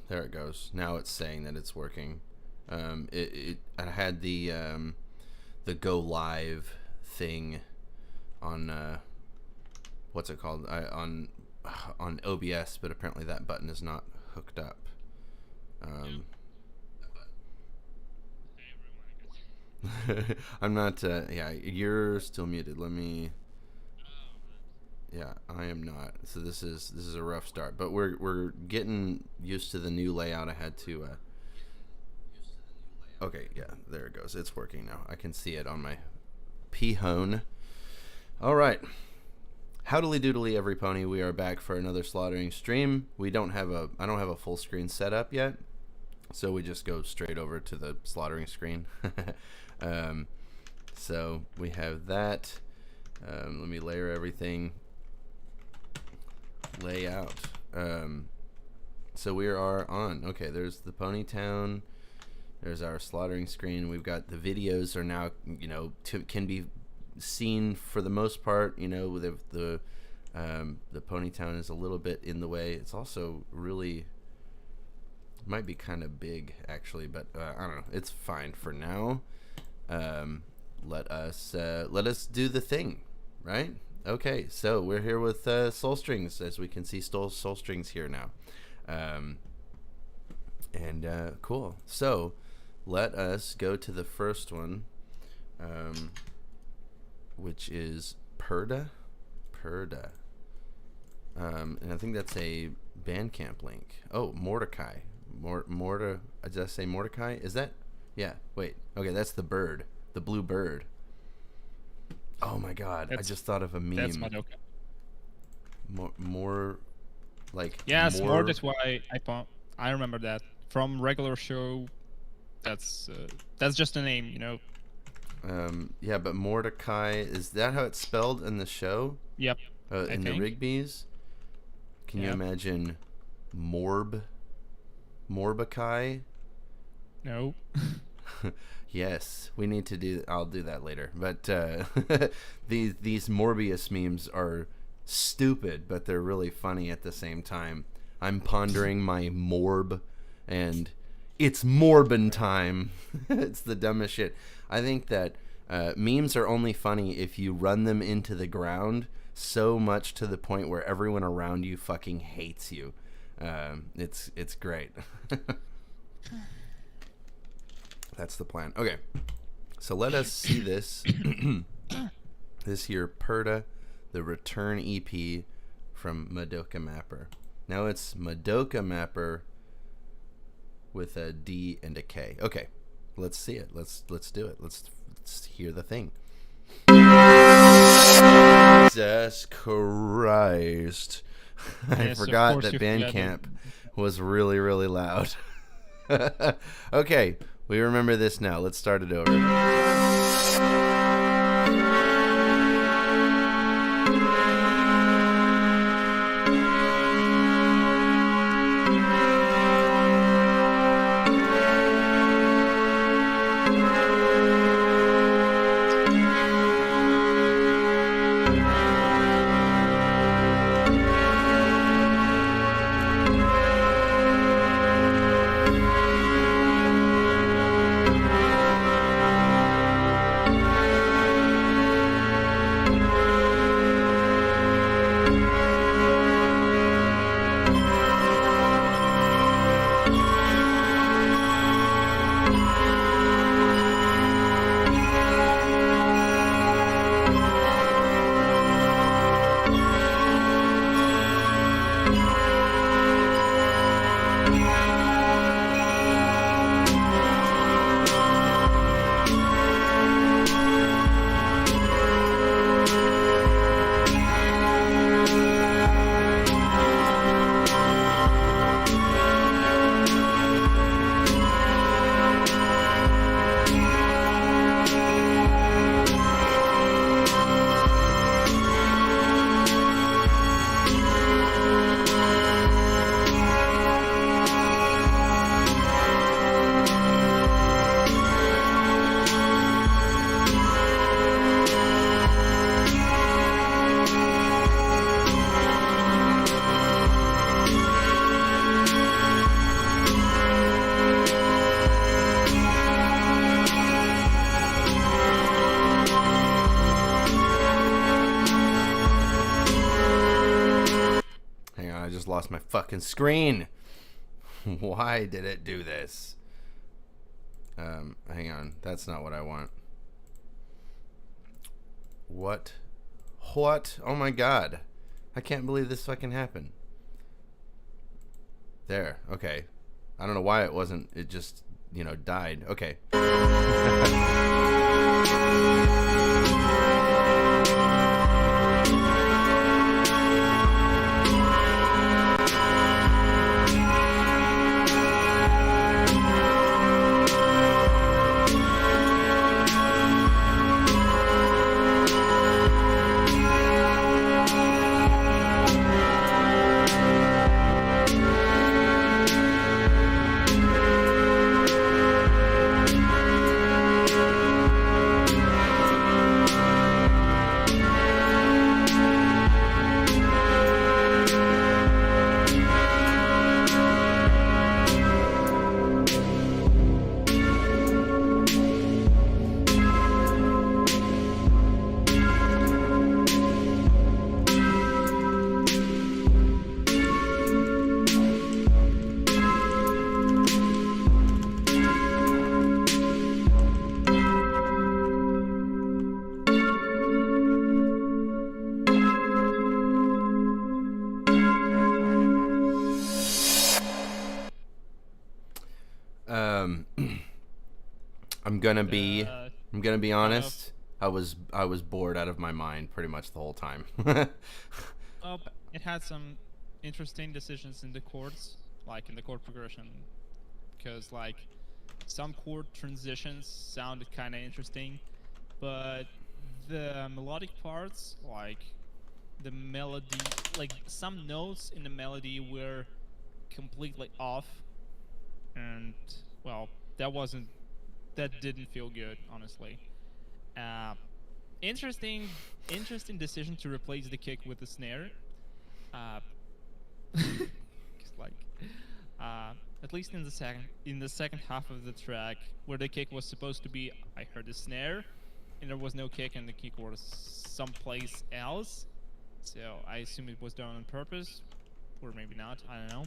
There it goes. Now it's saying that it's working. I had the go live thing on what's it called? On OBS, but apparently that button is not hooked up. I'm not. Yeah, you're still muted. Let me. Yeah, I am not. So this is a rough start, but we're getting used to the new layout. I had to. Okay, yeah, there it goes. It's working now. I can see it on my P-hone. All right. Howdily doodly, every pony. We are back for another slaughtering stream. I don't have a full screen set up yet, so we just go straight over to the slaughtering screen. So we have that. Let me layer everything. Layout. So we are on. Okay, there's the pony town. There's our slaughtering screen. We've got the videos are now, can be seen for the most part. The pony town is a little bit in the way. It's also really might be kind of big actually, but I don't know. It's fine for now. Let us do the thing, right? Okay, so we're here with Soul Strings, as we can see Soul Strings here now. Cool. So let us go to the first one, which is Perda. And I think that's a Bandcamp link. Oh, Mordecai. Did I say Mordecai? Is that? Yeah, wait. Okay, that's the bird. The blue bird. Oh my god, I just thought of a meme. That's Madoka. More like... Yes, more that's why I remember that. From regular show, that's just a name, Yeah, but Mordecai, is that how it's spelled in the show? Yep. In the Rigby's? Can you imagine Morbekai? No. Yes, we need to do. I'll do that later. But these Morbius memes are stupid, but they're really funny at the same time. I'm pondering my morb, and it's Morbin time. It's the dumbest shit. I think that memes are only funny if you run them into the ground so much to the point where everyone around you fucking hates you. It's great. That's the plan. Okay, so let us see this. This here, Perda, the Return EP from Madoka Mapper. Now it's Madoka Mapper with a D and a K. Okay, let's see it. Let's do it. Let's hear the thing. Jesus Christ! I forgot that Bandcamp was really, really loud. Okay. We remember this now. Let's start it over. lost my fucking screen. Why did it do this? Hang on. That's not what I want. What? Oh my god. I can't believe this fucking happened. There. Okay. I don't know why it wasn't. It just, died. Okay. I'm gonna be honest. I was bored out of my mind pretty much the whole time. Well, it had some interesting decisions in the chords, like in the chord progression, because like some chord transitions sounded kind of interesting, but the melodic parts, like the melody, like some notes in the melody were completely off, and well, that didn't feel good, honestly. Interesting decision to replace the kick with the snare. Like, at least in the second half of the track, where the kick was supposed to be, I heard the snare, and there was no kick, and the kick was someplace else. So I assume it was done on purpose, or maybe not. I don't know.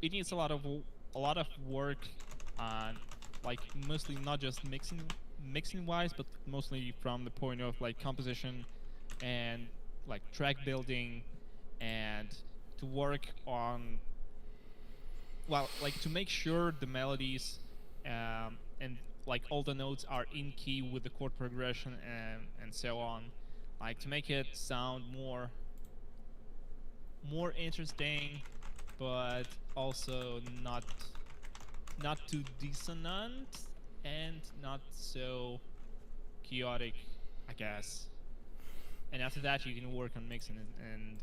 It needs a lot of work on, like, mostly not just mixing wise, but mostly from the point of like composition and like track building, and to work on, well, like to make sure the melodies and like all the notes are in key with the chord progression and so on, like to make it sound more interesting, but also not too dissonant and not so chaotic, I guess. And after that, you can work on mixing and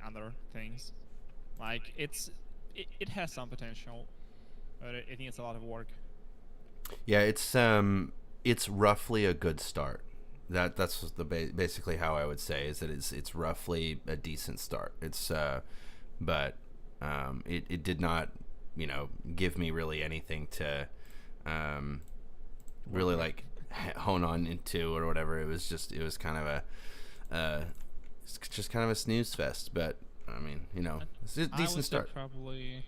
other things. Like it has some potential, but it needs a lot of work. Yeah, it's roughly a good start. That's basically how I would say, is that it's roughly a decent start. It's but it did not, give me really anything to really like hone on into or whatever. It was kind of just kind of a snooze fest. But I mean, it's a decent start. Probably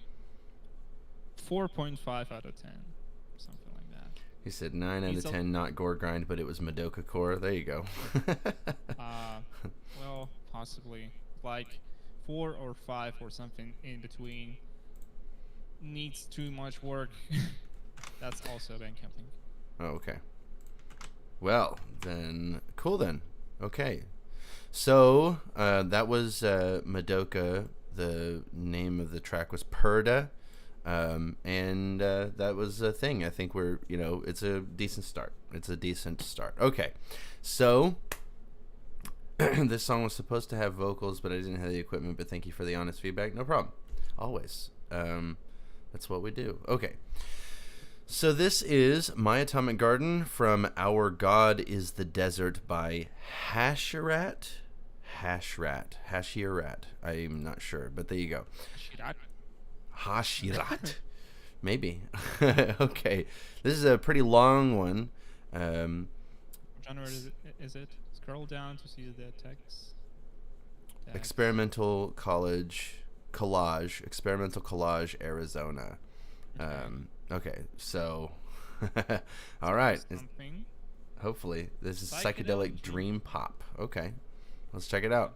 4.5 out of 10, something like that. He said 9 out of 10, not gore grind, but it was Madoka core. There you go. Well, possibly like 4 or 5 or something in between. Needs too much work. That's also Bandcamping. Oh, okay. Well, then, cool then. Okay. So, that was Madoka. The name of the track was Perda. And that was a thing. I think it's a decent start. Okay. So, this song was supposed to have vocals, but I didn't have the equipment, but thank you for the honest feedback. No problem. Always. That's what we do. Okay. So this is My Atomic Garden from Our God is the Desert by Hashirat. I'm not sure, but there you go. Hashirat. Maybe. Okay. This is a pretty long one. What genre is it? Scroll down to see the text. Experimental Collage, Experimental Collage, Arizona. Okay, so all right. Hopefully, this is psychedelic dream pop. Okay, let's check it out.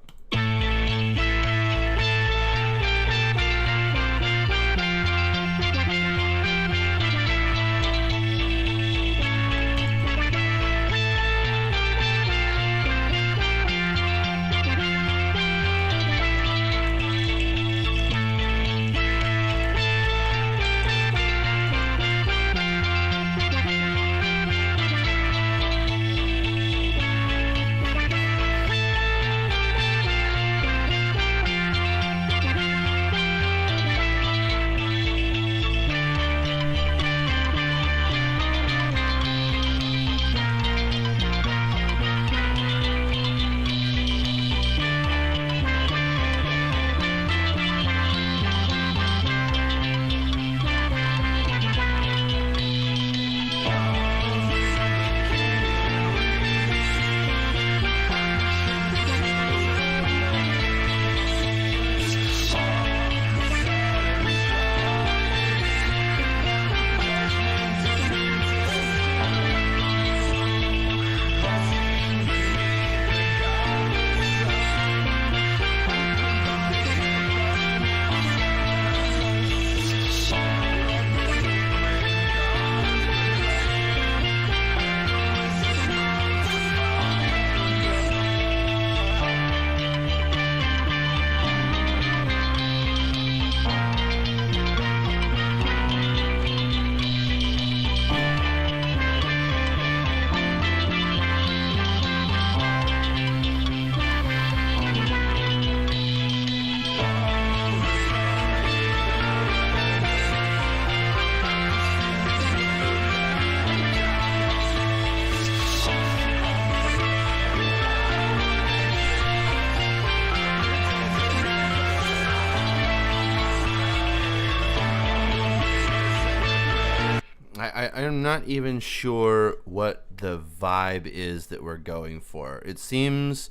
I'm not even sure what the vibe is that we're going for. It seems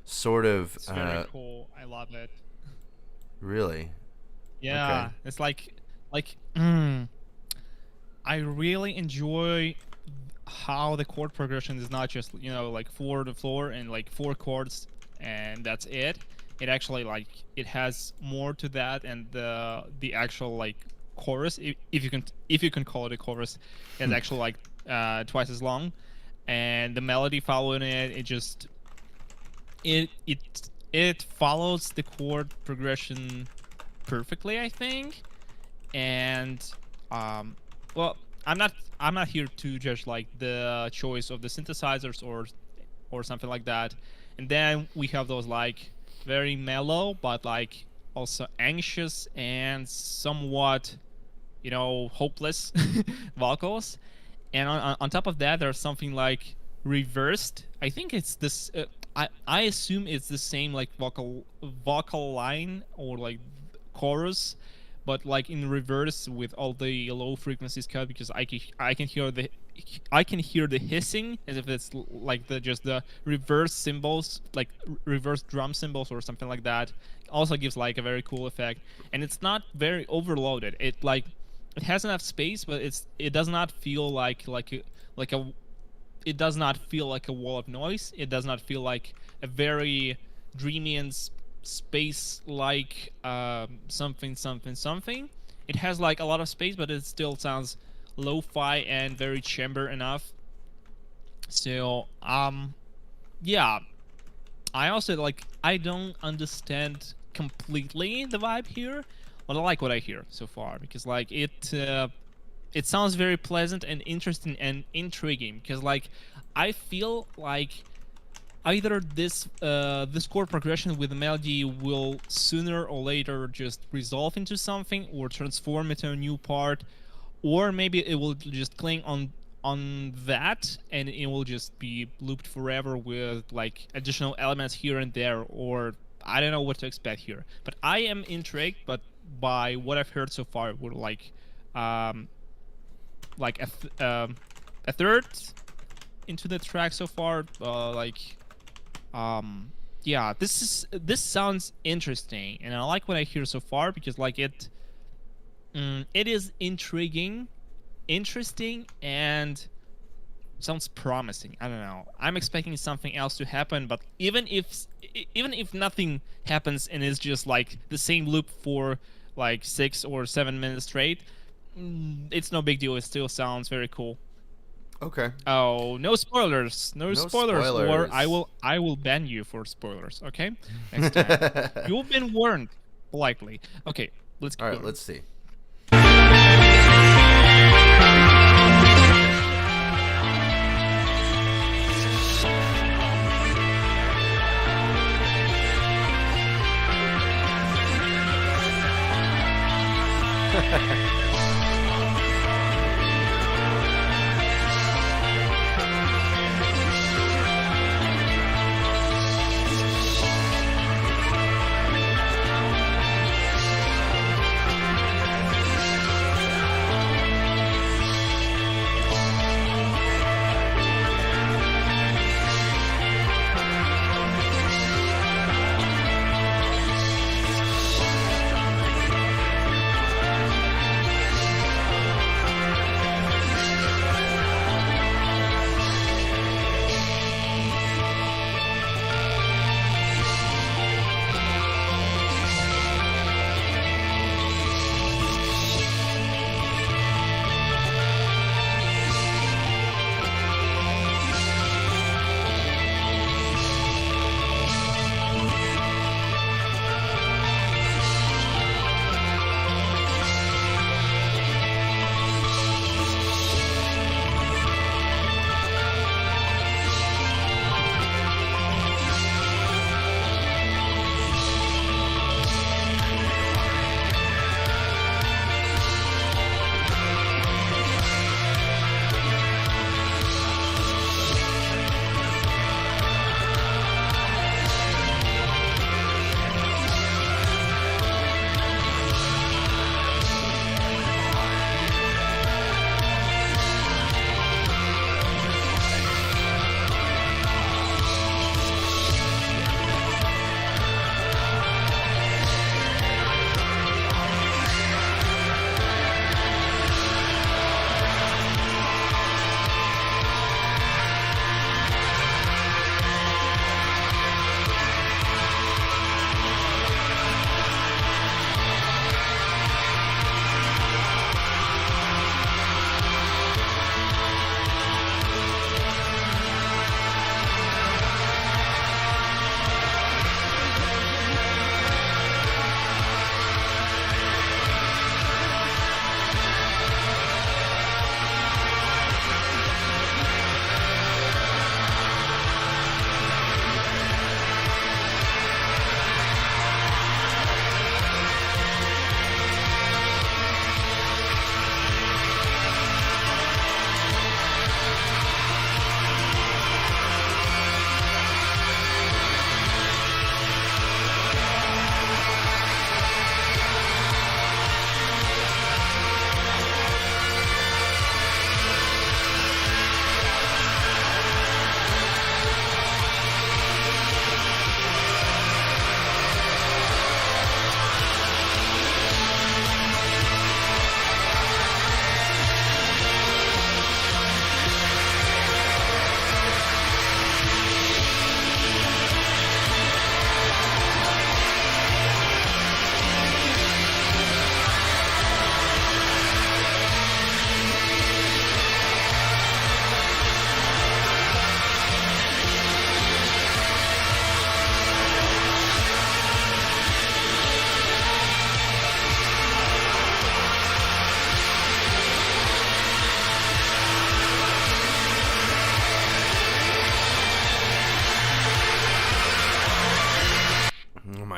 sort of... It's very cool. I love it. Really? Yeah. Okay. It's like I really enjoy how the chord progression is not just, you know, like floor to floor and like 4 chords and that's it. It actually, like, it has more to that, and the actual, like, chorus, if you can call it a chorus, is actually like twice as long, and the melody following it follows the chord progression perfectly, I think. And well, I'm not here to judge like the choice of the synthesizers or something like that. And then we have those like very mellow but like also anxious and somewhat, you know, hopeless vocals. And on top of that, there's something like reversed. I think it's this. I assume it's the same like vocal line or like chorus, but like in reverse with all the low frequencies cut, because I can hear the hissing as if it's like just the reverse cymbals, like reverse drum cymbals or something like that. Also gives like a very cool effect, and it's not very overloaded. It has enough space, but it does not feel like it does not feel like a wall of noise. It does not feel like a very dreamy and space like something. It has like a lot of space, but it still sounds lo-fi and very chamber enough. So yeah, I also like, I don't understand completely the vibe here, but I like what I hear so far, because like it sounds very pleasant and interesting and intriguing, because like I feel like either this chord progression with the melody will sooner or later just resolve into something or transform into a new part, or maybe it will just cling on that and it will just be looped forever with like additional elements here and there, or I don't know what to expect here. But I am intrigued, but by what I've heard so far, we're like a third into the track so far, Yeah, this sounds interesting, and I like what I hear so far because like it is intriguing, interesting, and sounds promising. I don't know. I'm expecting something else to happen, but even if nothing happens and it's just like the same loop for like 6 or 7 minutes straight, it's no big deal. It still sounds very cool. Okay. Oh, no spoilers. No spoilers. Or spoilers. I will ban you for spoilers, okay? Next time. You've been warned politely. Okay, let's keep All right, going. let's see.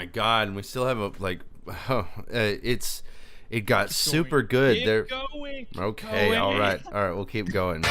my god, and we still have a like. Oh, it got Keep super going. good Keep there. going, keep Okay, going. all right, we'll keep going.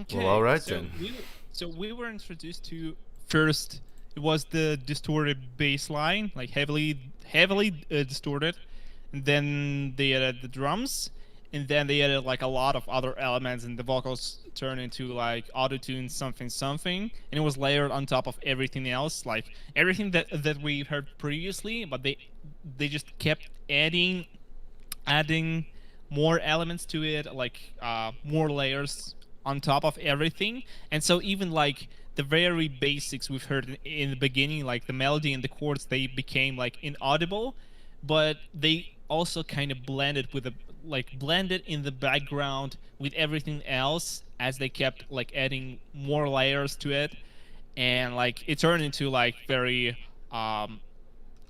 Okay. Well, all right so then. we were introduced to first. It was the distorted bass line, like heavily distorted, and then they added the drums, and then they added like a lot of other elements, and the vocals turned into like autotune something something, and it was layered on top of everything else, like everything that we heard previously, but they just kept adding more elements to it, like more layers on top of everything. And so even like the very basics we've heard in the beginning, like the melody and the chords, they became like inaudible, but they also kind of blended in the background with everything else as they kept like adding more layers to it, and like it turned into like very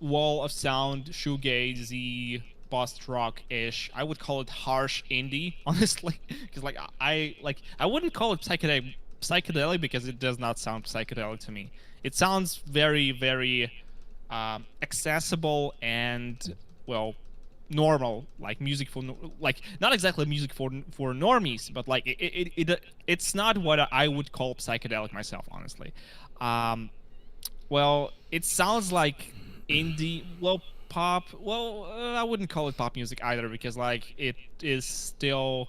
wall of sound, shoegazy, post rock ish. I would call it harsh indie, honestly, because like I wouldn't call it psychedelic because it does not sound psychedelic to me. It sounds very very accessible and well normal, like music for like not exactly music for normies, but like it's not what I would call psychedelic myself, honestly. Um, well, it sounds like indie, well, pop. Well, I wouldn't call it pop music either because like it is still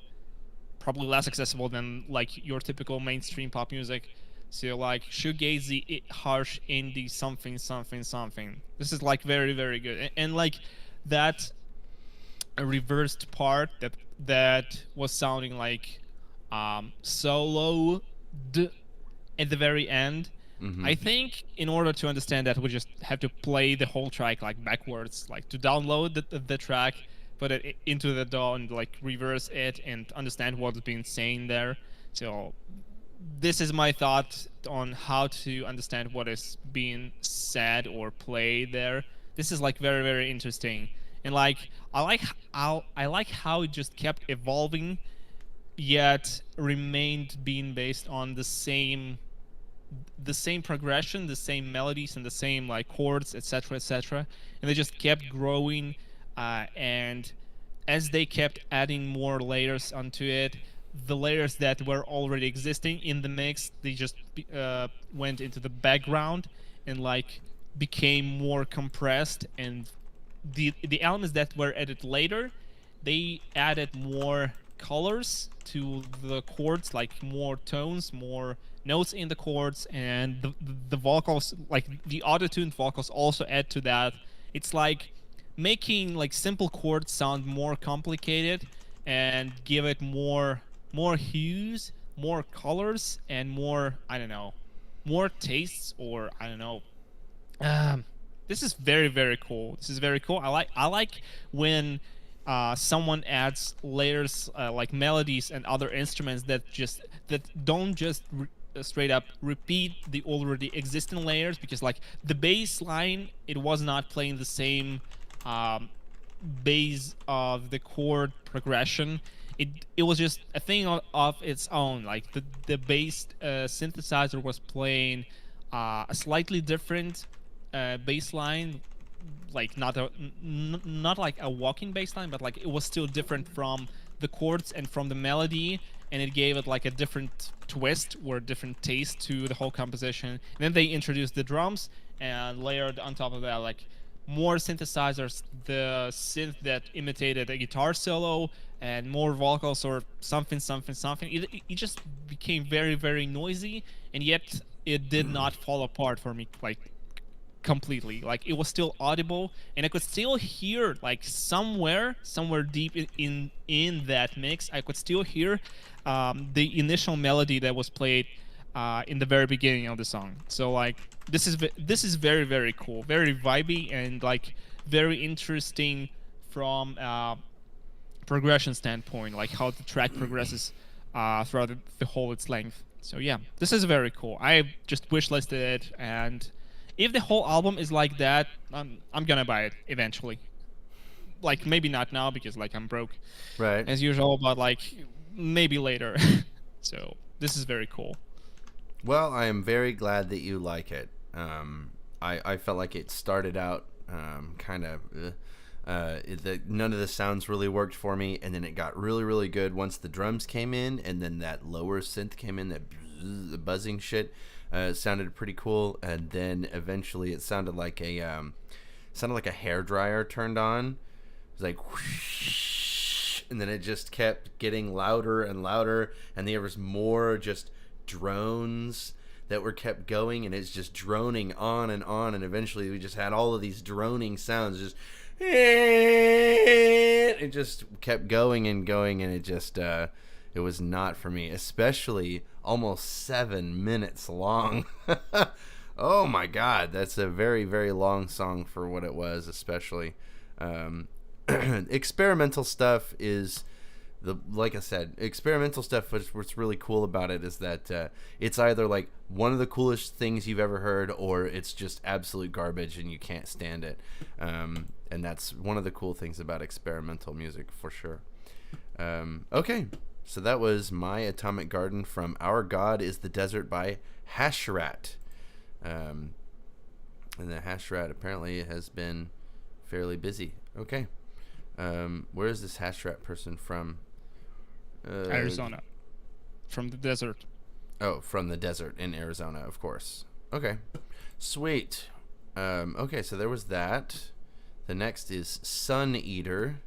probably less accessible than like your typical mainstream pop music. So like shoegazy, harsh indie, something, something, something. This is like very, very good, and like that reversed part that was sounding like solo at the very end. I think in order to understand that, we just have to play the whole track like backwards, like to download the track, put it into the DAW and like reverse it and understand what's being saying there. So this is my thought on how to understand what is being said or played there. This is like very very interesting, and like I like how it just kept evolving, yet remained being based on the same progression, the same melodies, and the same like chords, etc., etc. And they just kept growing, and as they kept adding more layers onto it, the layers that were already existing in the mix, they just went into the background and like became more compressed. And the elements that were added later, they added more colors to the chords, like more tones, more notes in the chords, and the vocals, like the auto-tuned vocals, also add to that. It's like making like simple chords sound more complicated and give it more hues, more colors, and more, I don't know, more tastes, or I don't know. Um, this is very very cool. This is very cool. I like when someone adds layers, like melodies and other instruments that don't just straight up repeat the already existing layers, because like the bass line, it was not playing the same um, bass of the chord progression. It was just a thing of its own. Like the bass synthesizer was playing a slightly different bass line, like not like a walking bass line, but like it was still different from the chords and from the melody, and it gave it like a different twist or a different taste to the whole composition. And then they introduced the drums and layered on top of that like more synthesizers, the synth that imitated a guitar solo, and more vocals or something something something. It just became very very noisy, and yet it did not fall apart for me like completely. Like it was still audible, and I could still hear like somewhere deep in that mix, I could still hear the initial melody that was played in the very beginning of the song. So like this is very very cool, very vibey, and like very interesting from progression standpoint, like how the track progresses throughout the whole its length. So yeah, this is very cool. I just wishlisted it, and if the whole album is like that, I'm gonna buy it eventually. Like maybe not now because like I'm broke, Right. as usual, but like maybe later. So this is very cool. Well, I am very glad that you like it. I felt like it started out kind of None of the sounds really worked for me, and then it got really, really good once the drums came in, and then that lower synth came in, that the buzzing shit sounded pretty cool, and then eventually it sounded like a hair dryer turned on. It was like whoosh, and then it just kept getting louder and louder, and there was more just drones that were kept going, and it's just droning on, and eventually we just had all of these droning sounds, just it just kept going and going, and it just it was not for me, especially almost 7 minutes long. Oh my god, that's a very, very long song for what it was, especially. Experimental stuff is like I said, experimental stuff, what's really cool about it is that it's either like one of the coolest things you've ever heard, or it's just absolute garbage and you can't stand it. And that's one of the cool things about experimental music, for sure. Okay, so that was My Atomic Garden from Our God is the Desert by Hashirat. And the Hashirat apparently has been fairly busy. Okay. Where is this Hashirat person from? Arizona. From the desert. Oh, from the desert in Arizona, of course. Okay. Sweet. Okay, so there was that. The next is Sun Eater.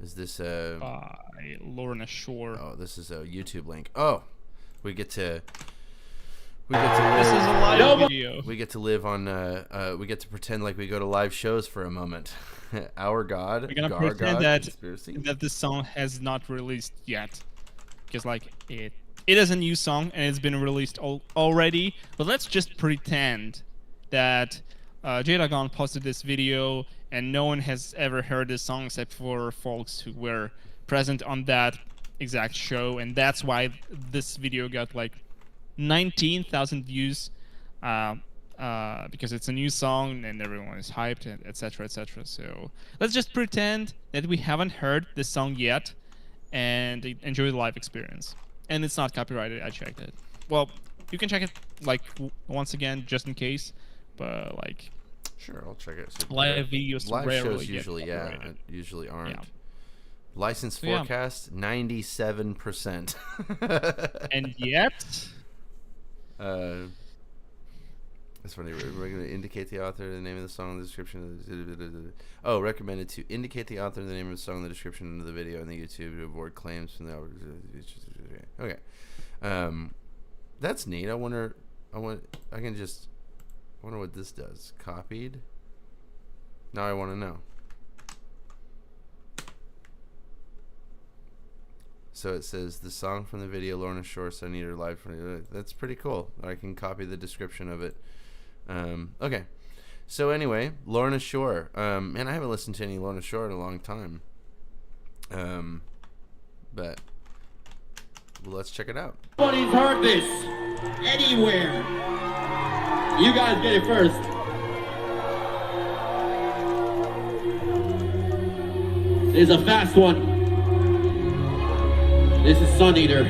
Is this by Lorna Shore. Oh, this is a YouTube link. Oh, we get to this is a live video. We get to live on we get to pretend like we go to live shows for a moment. Our God, we're gonna pretend that this song has not released yet, because like it is a new song and it's been released already. But let's just pretend that Jadagon posted this video and no one has ever heard this song except for folks who were present on that exact show, and that's why this video got like 19,000 views, because it's a new song and everyone is hyped, and etc, etc. So let's just pretend that we haven't heard this song yet and enjoy the live experience. And it's not copyrighted, I checked it. Well, you can check it like once again just in case, but like sure, I'll check it. So live videos live rarely shows usually usually aren't. Yeah. License forecast 97%. And yet that's funny. We're going to indicate the author, the name of the song, the description. Oh, recommended to indicate the author, the name of the song, the description of the video, and the YouTube to avoid claims from the. Okay, that's neat. I wonder what this does. Copied. Now I want to know. So it says the song from the video, Lorna Shore, Sun Eater live. That's pretty cool. I can copy the description of it. Okay. So anyway, Lorna Shore. Man, I haven't listened to any Lorna Shore in a long time. But well, let's check it out. Nobody's heard this anywhere. You guys get it first. This is a fast one. This is Sun Eater.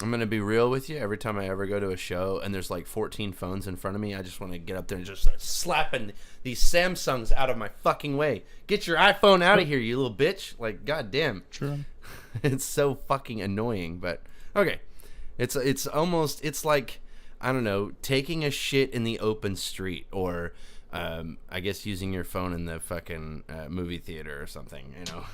I'm going to be real with you. Every time I ever go to a show and there's like 14 phones in front of me, I just want to get up there and just start slapping these Samsungs out of my fucking way. Get your iPhone out of here, you little bitch. Like, goddamn. True. It's so fucking annoying, but okay. It's like, I don't know, taking a shit in the open street, or I guess using your phone in the fucking movie theater or something, you know.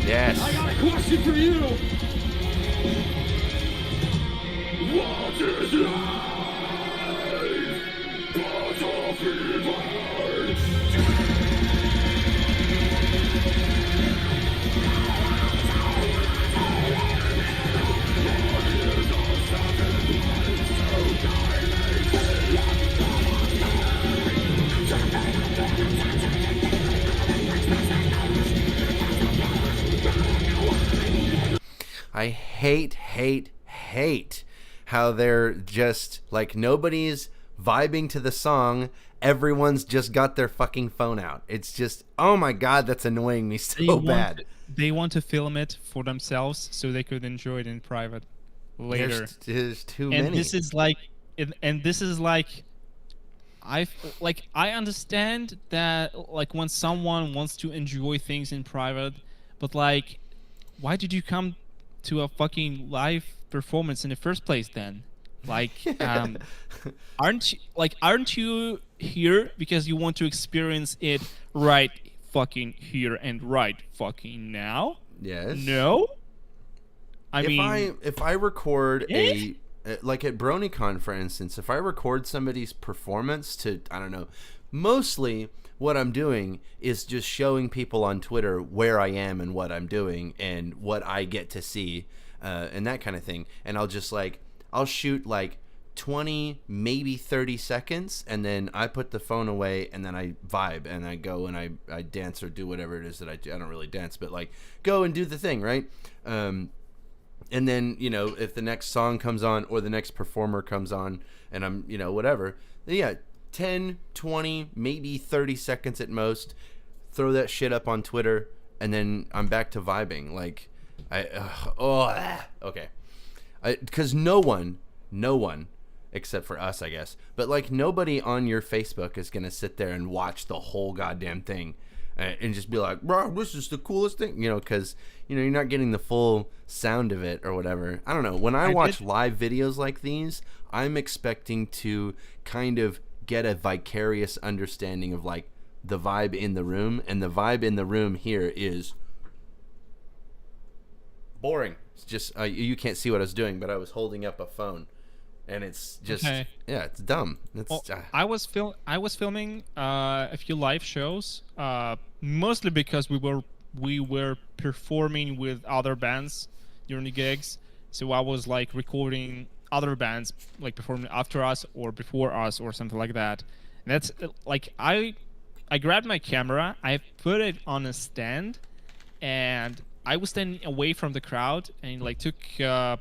Yes. I got a question for you. What is life? I hate how they're just like nobody's vibing to the song. Everyone's just got their fucking phone out. It's just, oh my god, that's annoying me so bad. They want to film it for themselves so they could enjoy it in private later. There's too and many. This is like, I understand that like when someone wants to enjoy things in private, but like, why did you come to a fucking live performance in the first place then? Like, aren't you here because you want to experience it right fucking here and right fucking now? Yes. No? If I record like at BronyCon, for instance, if I record somebody's performance to, I don't know, mostly what I'm doing is just showing people on Twitter where I am and what I'm doing and what I get to see, and that kind of thing. And I'll shoot like 20, maybe 30 seconds, and then I put the phone away, and then I vibe, and I go and I dance or do whatever it is that I do. I don't really dance, but like go and do the thing, right? And then, you know, if the next song comes on or the next performer comes on and I'm, you know, whatever, then yeah, 10, 20, maybe 30 seconds at most, throw that shit up on Twitter, and then I'm back to vibing. Like, okay. Because no one, except for us, I guess, but like nobody on your Facebook is going to sit there and watch the whole goddamn thing and just be like, bro, this is the coolest thing, you know, because, you know, you're not getting the full sound of it or whatever. I don't know. When I watch live videos like these, I'm expecting to kind of get a vicarious understanding of like the vibe in the room, and the vibe in the room here is boring. It's just you can't see what I was doing, but I was holding up a phone, and it's just yeah, it's dumb. It's I was filming a few live shows, mostly because we were performing with other bands during the gigs, so I was like recording other bands like performing after us or before us or something like that. And that's like I grabbed my camera, I put it on a stand, and I was standing away from the crowd and like took a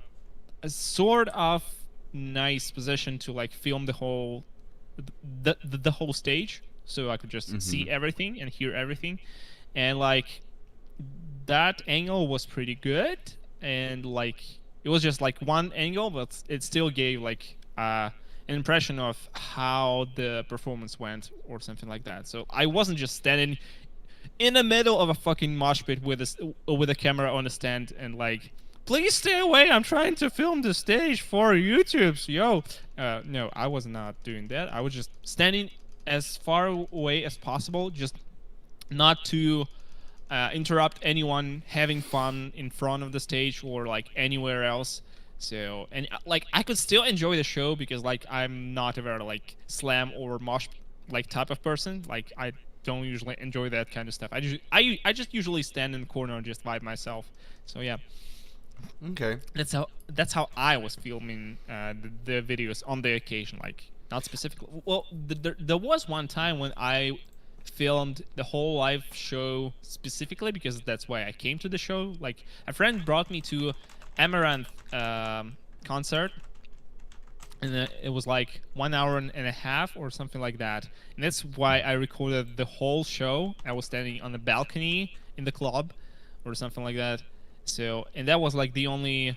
sort of nice position to like film the whole stage, so I could just see everything and hear everything, and like that angle was pretty good, and like it was just like one angle, but it still gave like an impression of how the performance went or something like that. So I wasn't just standing in the middle of a fucking mosh pit with a camera on a stand and like, please stay away, I'm trying to film the stage for YouTube's, yo. No, I was not doing that. I was just standing as far away as possible, just not to interrupt anyone having fun in front of the stage or like anywhere else. So, and like I could still enjoy the show because like I'm not a very like slam or mosh like type of person. Like I don't usually enjoy that kind of stuff. I just usually stand in the corner and just vibe myself. So yeah. Okay. That's how I was filming the videos on the occasion. Like not specifically. Well, there was one time when I filmed the whole live show specifically because that's why I came to the show. Like a friend brought me to Amaranth concert, and it was like 1 hour and a half or something like that, and that's why I recorded the whole show. I was standing on the balcony in the club or something like that. So, and that was like the only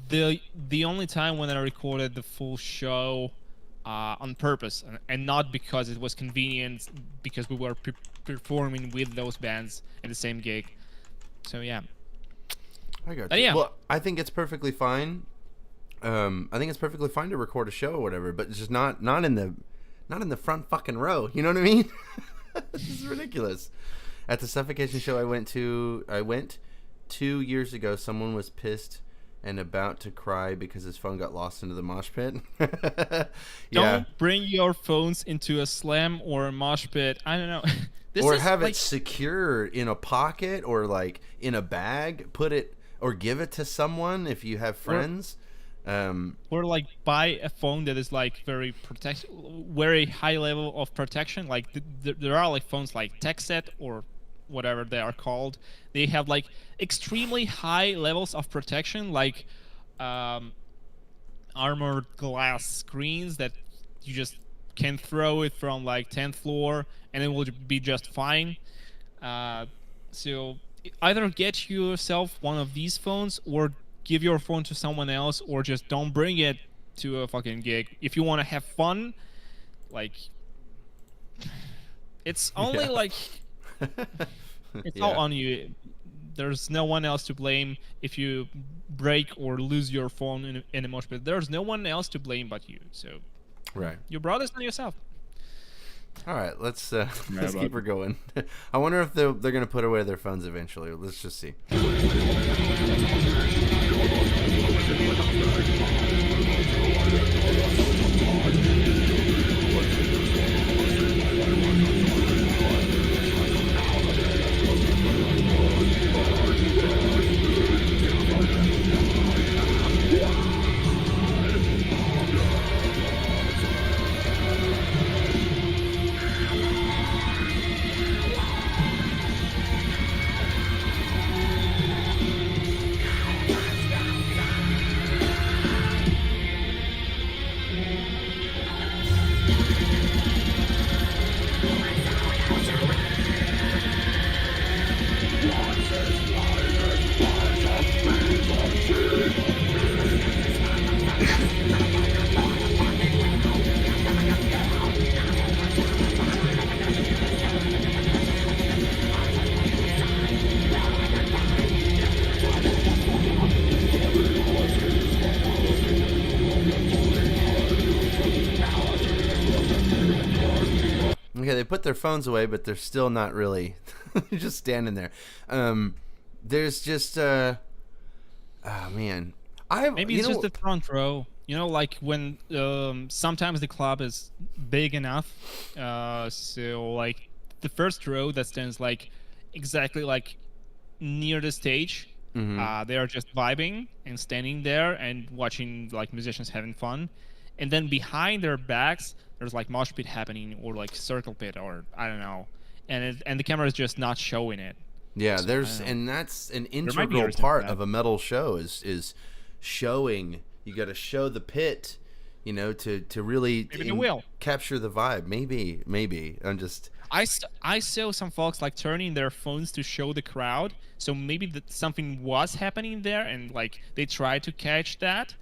time when I recorded the full show on purpose, and not because it was convenient, because we were performing with those bands at the same gig. So yeah. I got you. Yeah. Well, I think it's perfectly fine. I think it's perfectly fine to record a show or whatever, but it's just not in the front fucking row. You know what I mean? This is ridiculous. At the Suffocation show I went 2 years ago, someone was pissed and about to cry because his phone got lost into the mosh pit. Yeah. Don't bring your phones into a slam or a mosh pit. I don't know. Or have it secure in a pocket or like in a bag. Put it or give it to someone if you have friends. Or like buy a phone that is like very high level of protection. Like there are like phones like TechSet or whatever they are called, they have like extremely high levels of protection, like armored glass screens that you just can throw it from like 10th floor and it will be just fine. So either get yourself one of these phones or give your phone to someone else, or just don't bring it to a fucking gig. If you want to have fun, like, it's only like it's all on you. There's no one else to blame if you break or lose your phone in a mosh pit. There's no one else to blame but you. So Right. you brought this on yourself. All right, let's keep her going. I wonder if they're gonna put away their phones eventually. Let's just see. Okay, they put their phones away, but they're still not really just standing there. There's just oh man, Maybe it's just the front row. You know, like when sometimes the club is big enough, so like the first row that stands like exactly like near the stage, they are just vibing and standing there and watching like musicians having fun, and then behind their backs there's like mosh pit happening or like circle pit or I don't know, and the camera is just not showing it. Yeah, So, and that's an might be integral reason for part that. of a metal show is showing. You got to show the pit, you know, to really Maybe they will. capture the vibe. Maybe. I'm just. I saw some folks like turning their phones to show the crowd, so maybe something was happening there, and like they tried to catch that,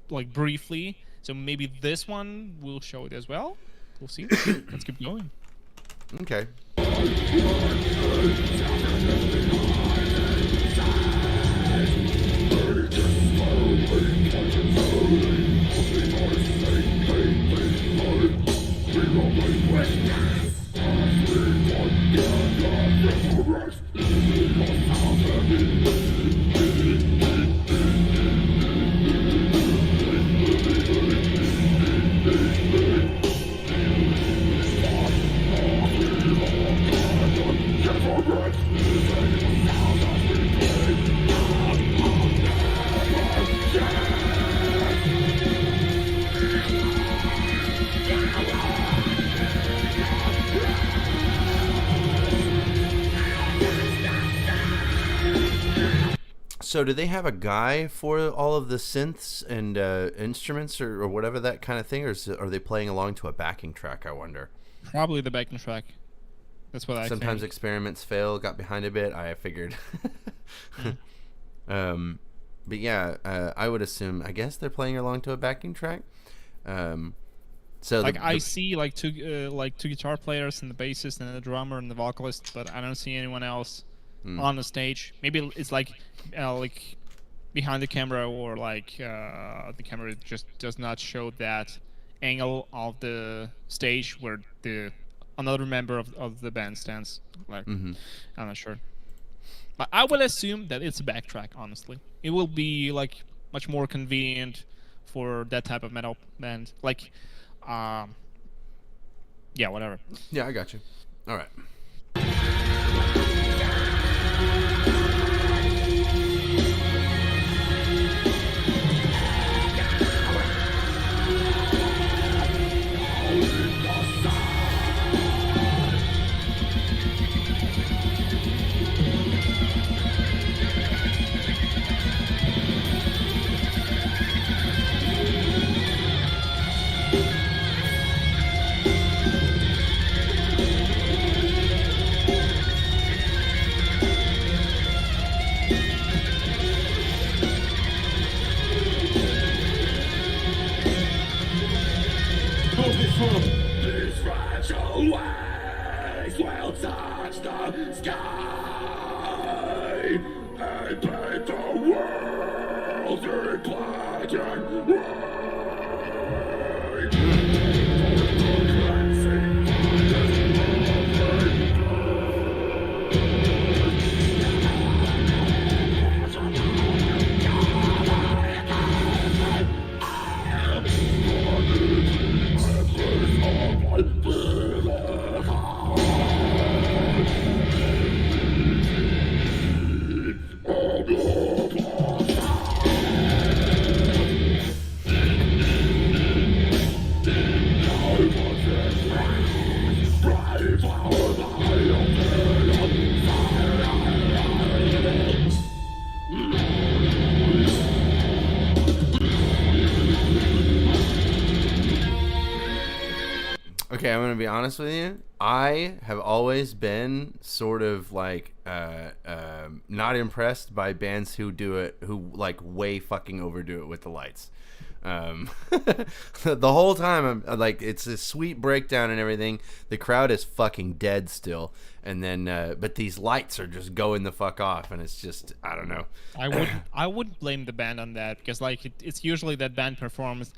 like briefly. So maybe this one will show it as well. We'll see. Let's keep going. Okay. So do they have a guy for all of the synths and instruments or whatever that kind of thing, or are they playing along to a backing track, I wonder? Probably the backing track. That's what I Sometimes think. experiments fail, got behind a bit, I figured. But yeah, I would assume, I guess they're playing along to a backing track. So Like I see like two guitar players and the bassist and the drummer and the vocalist, but I don't see anyone else on the stage. Maybe it's like behind the camera, or like the camera just does not show that angle of the stage where another member of the band stands. Like I'm not sure, but I will assume that it's a backtrack. Honestly, it will be like much more convenient for that type of metal band. Like, yeah, whatever. Yeah, I got you. All right. Okay, I'm gonna be honest with you. I have always been sort of like not impressed by bands who do it, who like way fucking overdo it with the lights. The whole time I'm like, it's a sweet breakdown and everything. The crowd is fucking dead still, and then but these lights are just going the fuck off, and it's just, I don't know. I wouldn't blame the band on that, because like it's usually that band performs.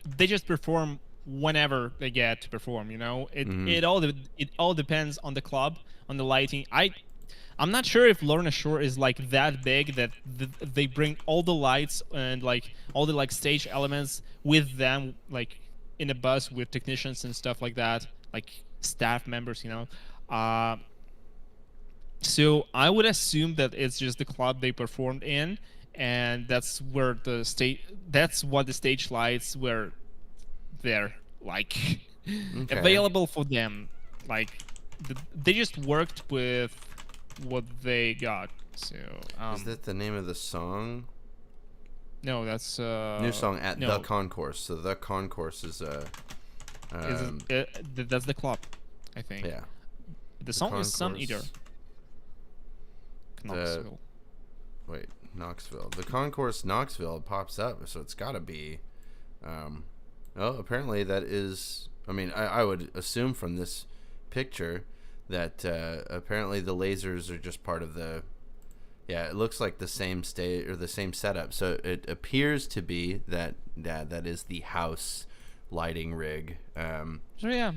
They just perform whenever they get to perform. You know, it all depends on the club, on the lighting. I'm not sure if Lorna Shore is like that big that they bring all the lights and like all the like stage elements with them, like in a bus with technicians and stuff like that, like staff members, you know. So I would assume that it's just the club they performed in, and that's where that's what the stage lights were there, like available for them. Like they just worked with what they got. So is that the name of the song? No, that's new song at the Concourse. So the Concourse is that's the club, I think. Yeah. The song is Sun Eater. Knoxville. Wait, Knoxville. The Concourse Knoxville pops up, so it's got to be. Oh, apparently that is. I mean, I would assume from this picture that apparently the lasers are just part of the. Yeah, it looks like the same state or the same setup. So it appears to be that is the house lighting rig. So yeah.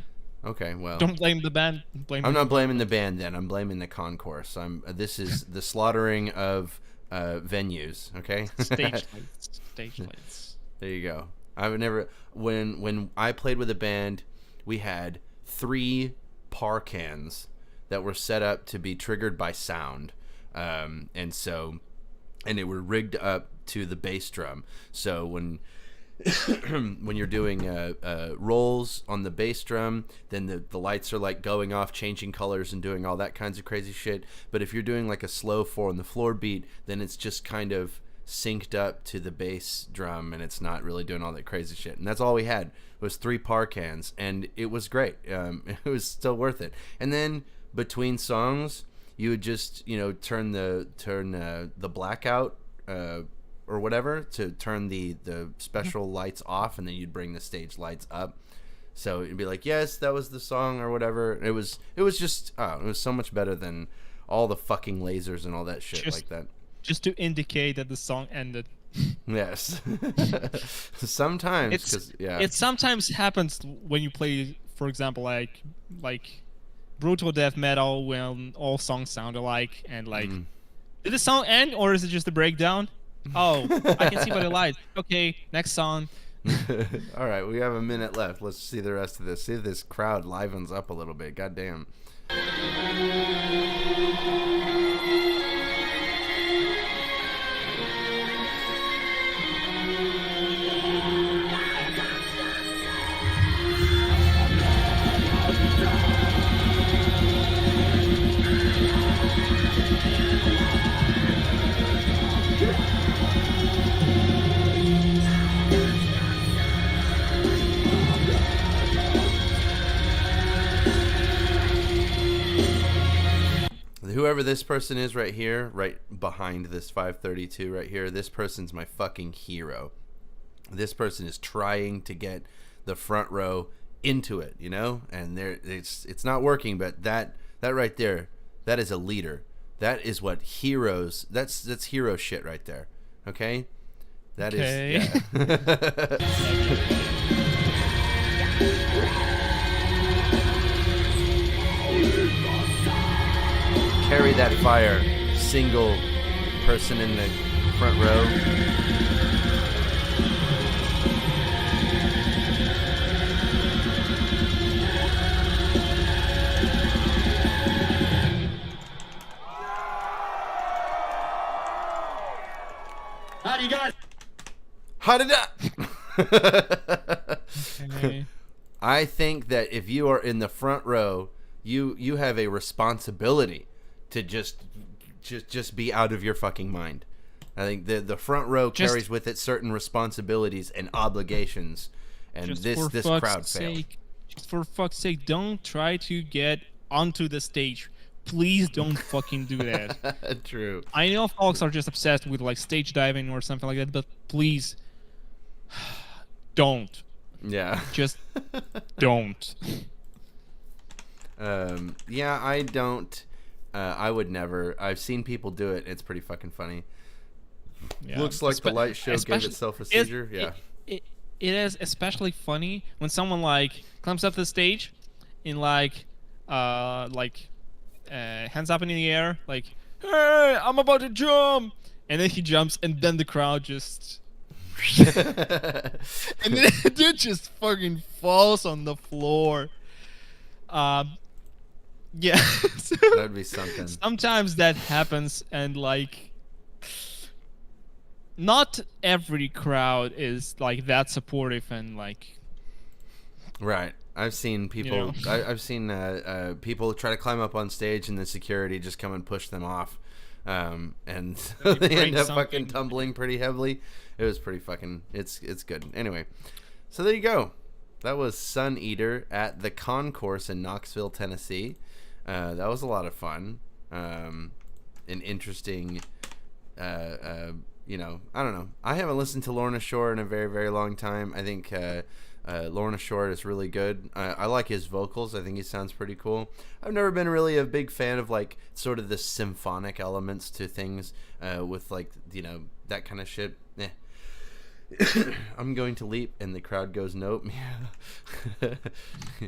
Okay, well. Don't blame the band. I'm not blaming the band then. I'm blaming the Concourse. This is the slaughtering of venues. Okay. Stage lights. Stage lights. There you go. I've never when I played with a band, we had 3 par cans that were set up to be triggered by sound, and they were rigged up to the bass drum. So when you're doing rolls on the bass drum, then the lights are like going off, changing colors and doing all that kinds of crazy shit. But if you're doing like a slow 4 on the floor beat, then it's just kind of synced up to the bass drum, and it's not really doing all that crazy shit. And that's all we had was 3 par cans, and it was great. It was still worth it. And then between songs, you would just turn the blackout or whatever to turn the special lights off, and then you'd bring the stage lights up. So it'd be like, yes, that was the song or whatever. It was just it was so much better than all the fucking lasers and all that shit like that. Just to indicate that the song ended. Yes. Sometimes, it sometimes happens when you play, for example, like brutal death metal, when all songs sound alike, and like, did the song end or is it just a breakdown? Oh, I can see by the lights. Okay, next song. All right, we have a minute left. Let's see the rest of this. See if this crowd livens up a little bit. Goddamn. Whoever this person is right here, right behind this 532 right here, this person's my fucking hero. This person is trying to get the front row into it, and it's not working, but that right there, that is a leader. That is what heroes, that's hero shit right there. Okay? That is, yeah. Carry that fire, single person in the front row. Howdy, guys. Howdy da. Okay. I think that if you are in the front row, you have a responsibility to just be out of your fucking mind. I think the front row carries with it certain responsibilities and obligations, and this crowd failed. for fuck's sake, don't try to get onto the stage. Please don't fucking do that. True. I know folks are just obsessed with like stage diving or something like that, but please don't. Yeah. Just don't. Yeah, I don't. I would never. I've seen people do it. It's pretty fucking funny. Yeah. Looks like the light show gave Especially- itself a seizure. Yeah. It is especially funny when someone like climbs up the stage in like hands up in the air, like, hey, I'm about to jump, and then he jumps, and then the crowd just and then the dude just fucking falls on the floor. Yeah. So That'd be something. sometimes that happens, and like not every crowd is like that supportive and like Right. I've seen people. You know? I've seen people try to climb up on stage, and the security just come and push them off, and They they end break up fucking something. tumbling pretty heavily. It was pretty fucking. It's good. Anyway, so there you go. That was Sun Eater at the Concourse in Knoxville, Tennessee. That was a lot of fun. An interesting. You know, I don't know. I haven't listened to Lorna Shore in a very, very long time. I think Lorna Shore is really good. I like his vocals. I think he sounds pretty cool. I've never been really a big fan of like sort of the symphonic elements to things with like, you know, that kind of shit. Eh. I'm going to leap, and the crowd goes nope. Yeah,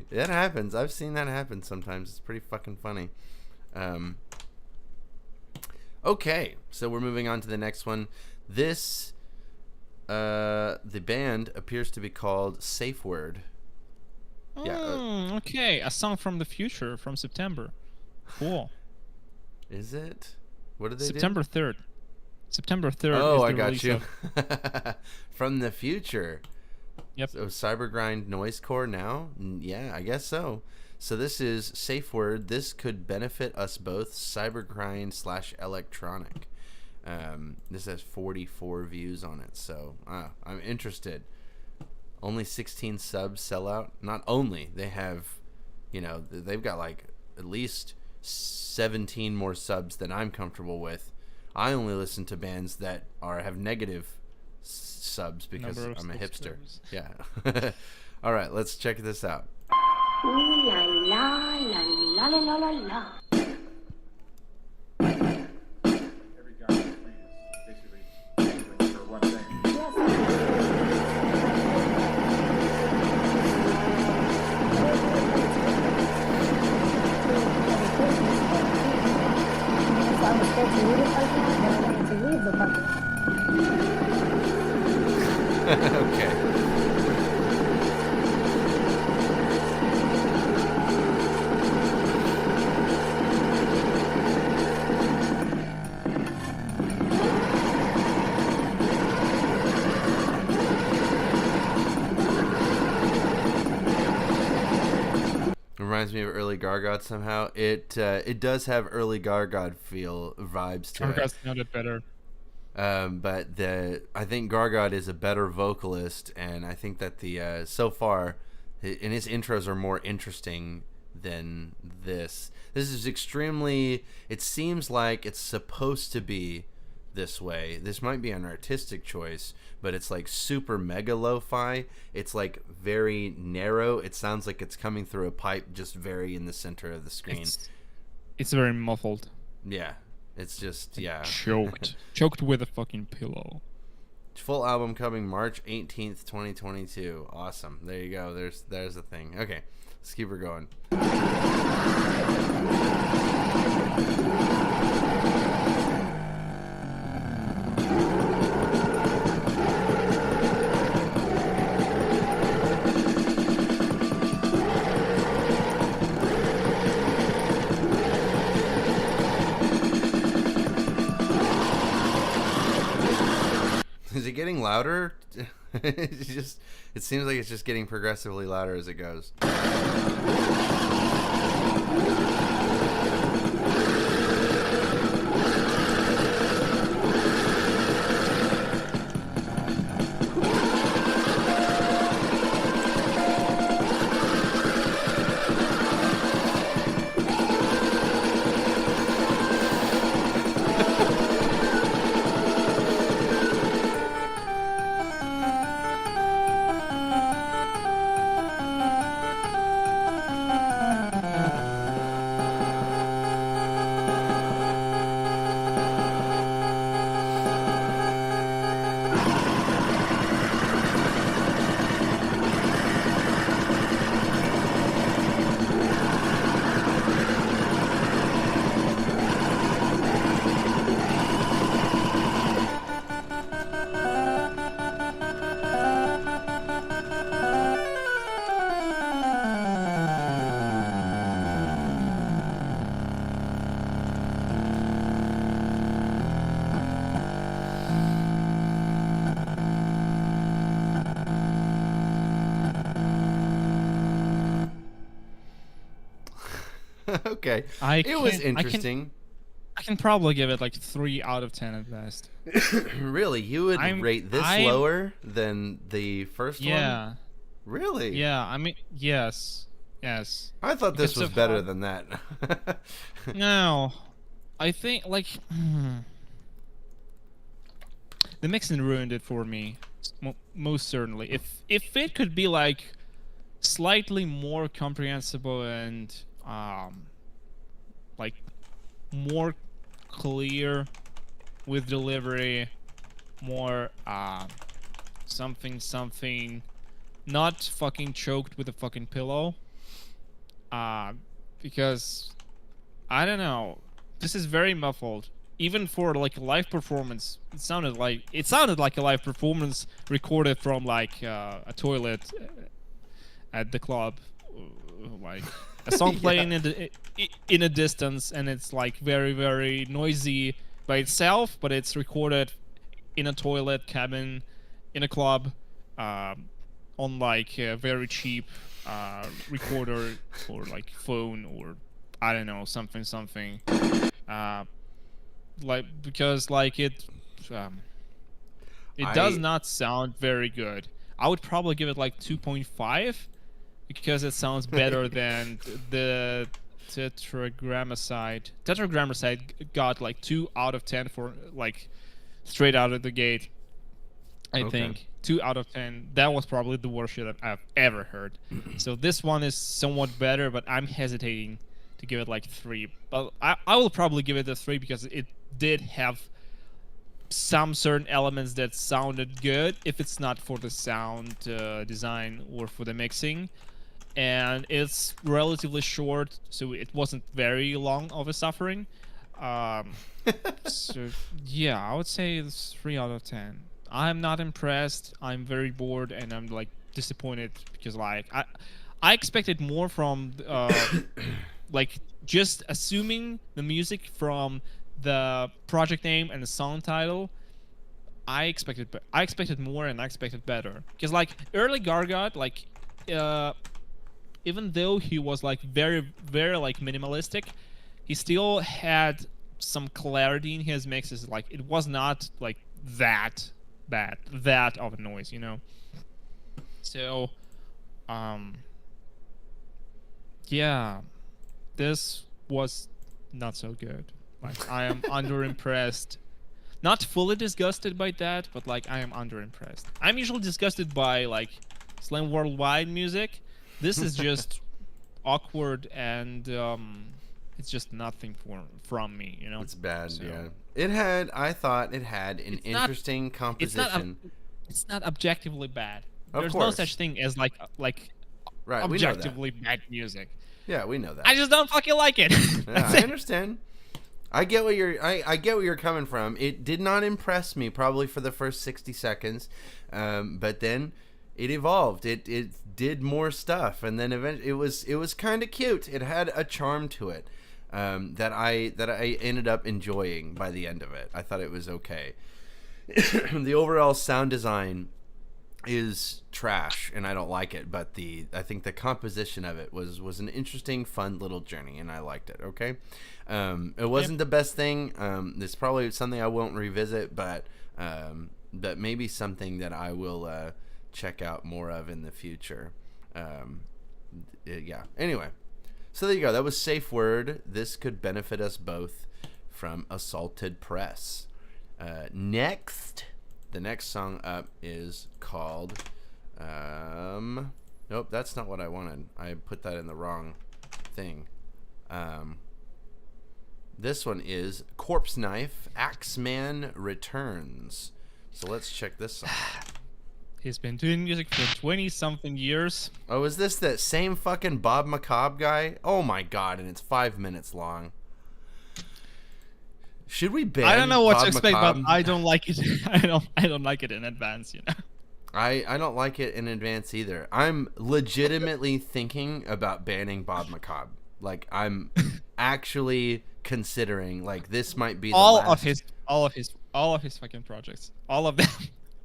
that happens. I've seen that happen sometimes. It's pretty fucking funny. Okay, so we're moving on to the next one. This, the band appears to be called Safe Word. Yeah. Okay, a song from the future from September. Cool. Is it? What did they September 3rd. September 3rd. do? Oh, is the I got release you. of- From the future. Yep. So Cybergrind Noisecore now? Yeah, I guess so. So this is Safe Word. This could benefit us both. Cybergrind / electronic. This has 44 views on it, so I'm interested. Only 16 subs sell out. Not only, they have, you know, they've got like at least 17 more subs than I'm comfortable with. I only listen to bands that have negative subs because Number of I'm a hipster. subscribers. Yeah. All right, let's check this out. Ooh la la la la la la la la. Every guy in the plane is basically angling for one thing. I was supposed to leave the parking lot, but I wanted to leave the parking lot. Okay. Reminds me of early Gargod somehow. It does have early Gargod vibes to it. Gargot's sounded better. But I think Gargod is a better vocalist, and I think that so far, and his intros are more interesting than this. This is extremely. It seems like it's supposed to be this way. This might be an artistic choice, but it's like super mega lo-fi. It's like very narrow. It sounds like it's coming through a pipe, just very in the center of the screen. It's very muffled. Yeah, it's just Choked with a fucking pillow. Full album coming March 18th, 2022. Awesome. There you go. There's the thing. Okay, let's keep her going. Is it getting louder? It seems like it's just getting progressively louder as it goes. Okay. I It was can't- I can- interesting. I can probably give it like 3 out of 10 at best. Really? You would rate this lower than the first one? Yeah. Really? Yeah, I mean, yes. Yes. I thought this Because was of better how- than that. No. I think, like... the mixing ruined it for me. Most certainly. If it could be, like, slightly more comprehensible and, like, more clear with delivery, more, something, not fucking choked with a fucking pillow. Because, I don't know, this is very muffled. Even for like a live performance, it sounded like a live performance recorded from like a toilet at the club, like a song playing in a distance, and it's like very, very noisy by itself, but it's recorded in a toilet cabin in a club, on like a very cheap recorder or like phone or I don't know, something. Like because like it does not sound very good. I would probably give it like 2.5 because it sounds better than the Tetragrammarside. Tetragrammarside got like 2 out of 10 for like straight out of the gate. I think 2 out of 10. That was probably the worst shit I've ever heard. So this one is somewhat better, but I'm hesitating to give it like 3. But I will probably give it a 3 because it did have some certain elements that sounded good if it's not for the sound design or for the mixing. And it's relatively short, so it wasn't very long of a suffering. So yeah, I would say it's 3 out of 10. I'm not impressed. I'm very bored, and I'm like disappointed because like I expected more from like just assuming the music from the project name and the song title. I expected more and I expected better because like early Gargot, like even though he was like very, very like minimalistic, he still had some clarity in his mixes. Like it was not like that bad, that of a noise, you know. So yeah, this was not so good. Like I am underimpressed. Not fully disgusted by that, but like I am underimpressed. I'm usually disgusted by like Slam Worldwide music. This is just awkward and it's just nothing from me, you know. It's bad, So- yeah. I thought it had an interesting composition. It's not objectively bad. Of There's no course. such thing as like Right, we know that. objectively bad music. Yeah, we know that. I just don't fucking like it. Yeah, That's I it. understand. I get what you're coming from. It did not impress me probably for the first 60 seconds, but then it evolved. It did more stuff, and then eventually it was kind of cute. It had a charm to it that I ended up enjoying by the end of it. I thought it was okay. The overall sound design is trash, and I don't like it. But I think the composition of it was an interesting, fun little journey, and I liked it. Okay. It wasn't the best thing. It's probably something I won't revisit, but maybe something that I will check out more of in the future. Yeah. Anyway, so there you go. That was Safe Word. This could benefit us both from Assaulted Press. Next, the next song up is called. Nope, that's not what I wanted. I put that in the wrong thing. This one is Corpse Knife, Axeman Returns. So let's check this song out. He's been doing music for 20-something years. Oh, is this that same fucking Bob Macabre guy? Oh my god, and it's 5 minutes long. Should we ban I don't know what Bob to expect, Macabre? but I don't like it. I don't like it in advance, you know. I don't like it in advance either. I'm legitimately thinking about banning Bob Macabre. Like I'm actually considering like this might be the all last... of his fucking projects, all of them.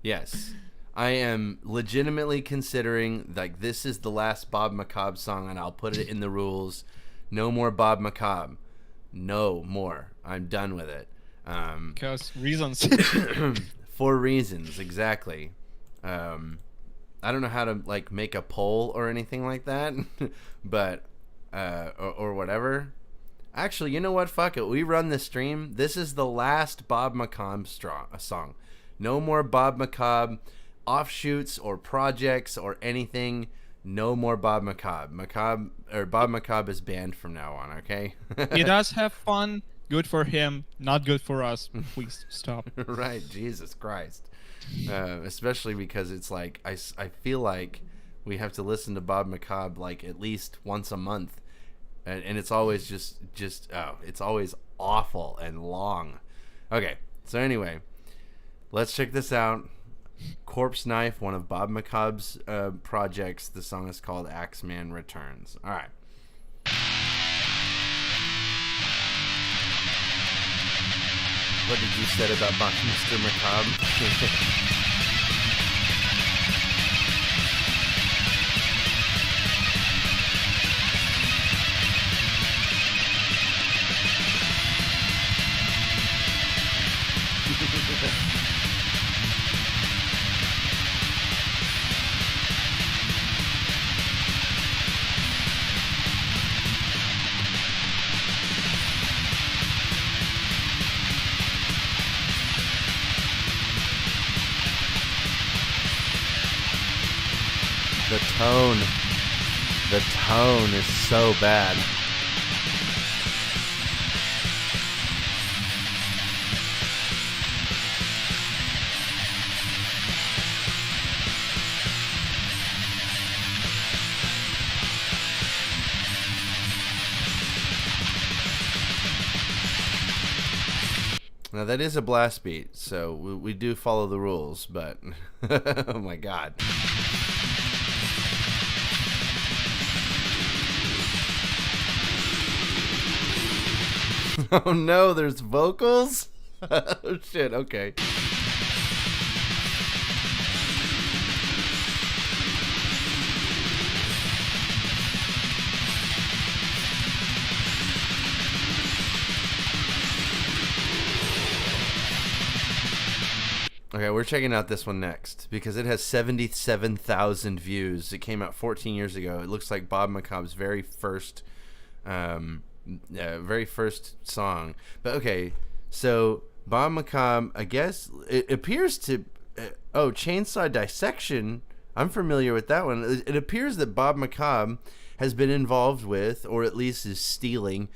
Yes. I am legitimately considering like this is the last Bob Macabre song, and I'll put it in the rules No more Bob Macabre. No more. I'm done with it. Because reasons. For reasons, exactly. I don't know how to like make a poll or anything like that, but or whatever. Actually, you know what? Fuck it. We run the stream. This is the last Bob Macabre song. No more Bob Macabre offshoots or projects or anything. No more Bob Macabre. Bob Macabre is banned from now on. Okay. He does have fun. Good for him. Not good for us. Please stop. Right. Jesus Christ. Especially because it's like I feel like we have to listen to Bob Macabre like at least once a month. And it's always just it's always awful and long. Okay, so anyway, let's check this out. Corpse Knife, one of Bob Macabre's projects. The song is called Axeman Returns. All right. What did you say about Mr. Macabre? The tone is so bad. Now that is a blast beat, so we do follow the rules, but oh my god. Oh no, there's vocals? Oh shit, okay. Okay, we're checking out this one next because it has 77,000 views. It came out 14 years ago. It looks like Bob Macabre's very first song. But okay, so Bob Macabre, I guess it appears to Chainsaw Dissection. I'm familiar with that one. It appears that Bob Macabre has been involved with, or at least is stealing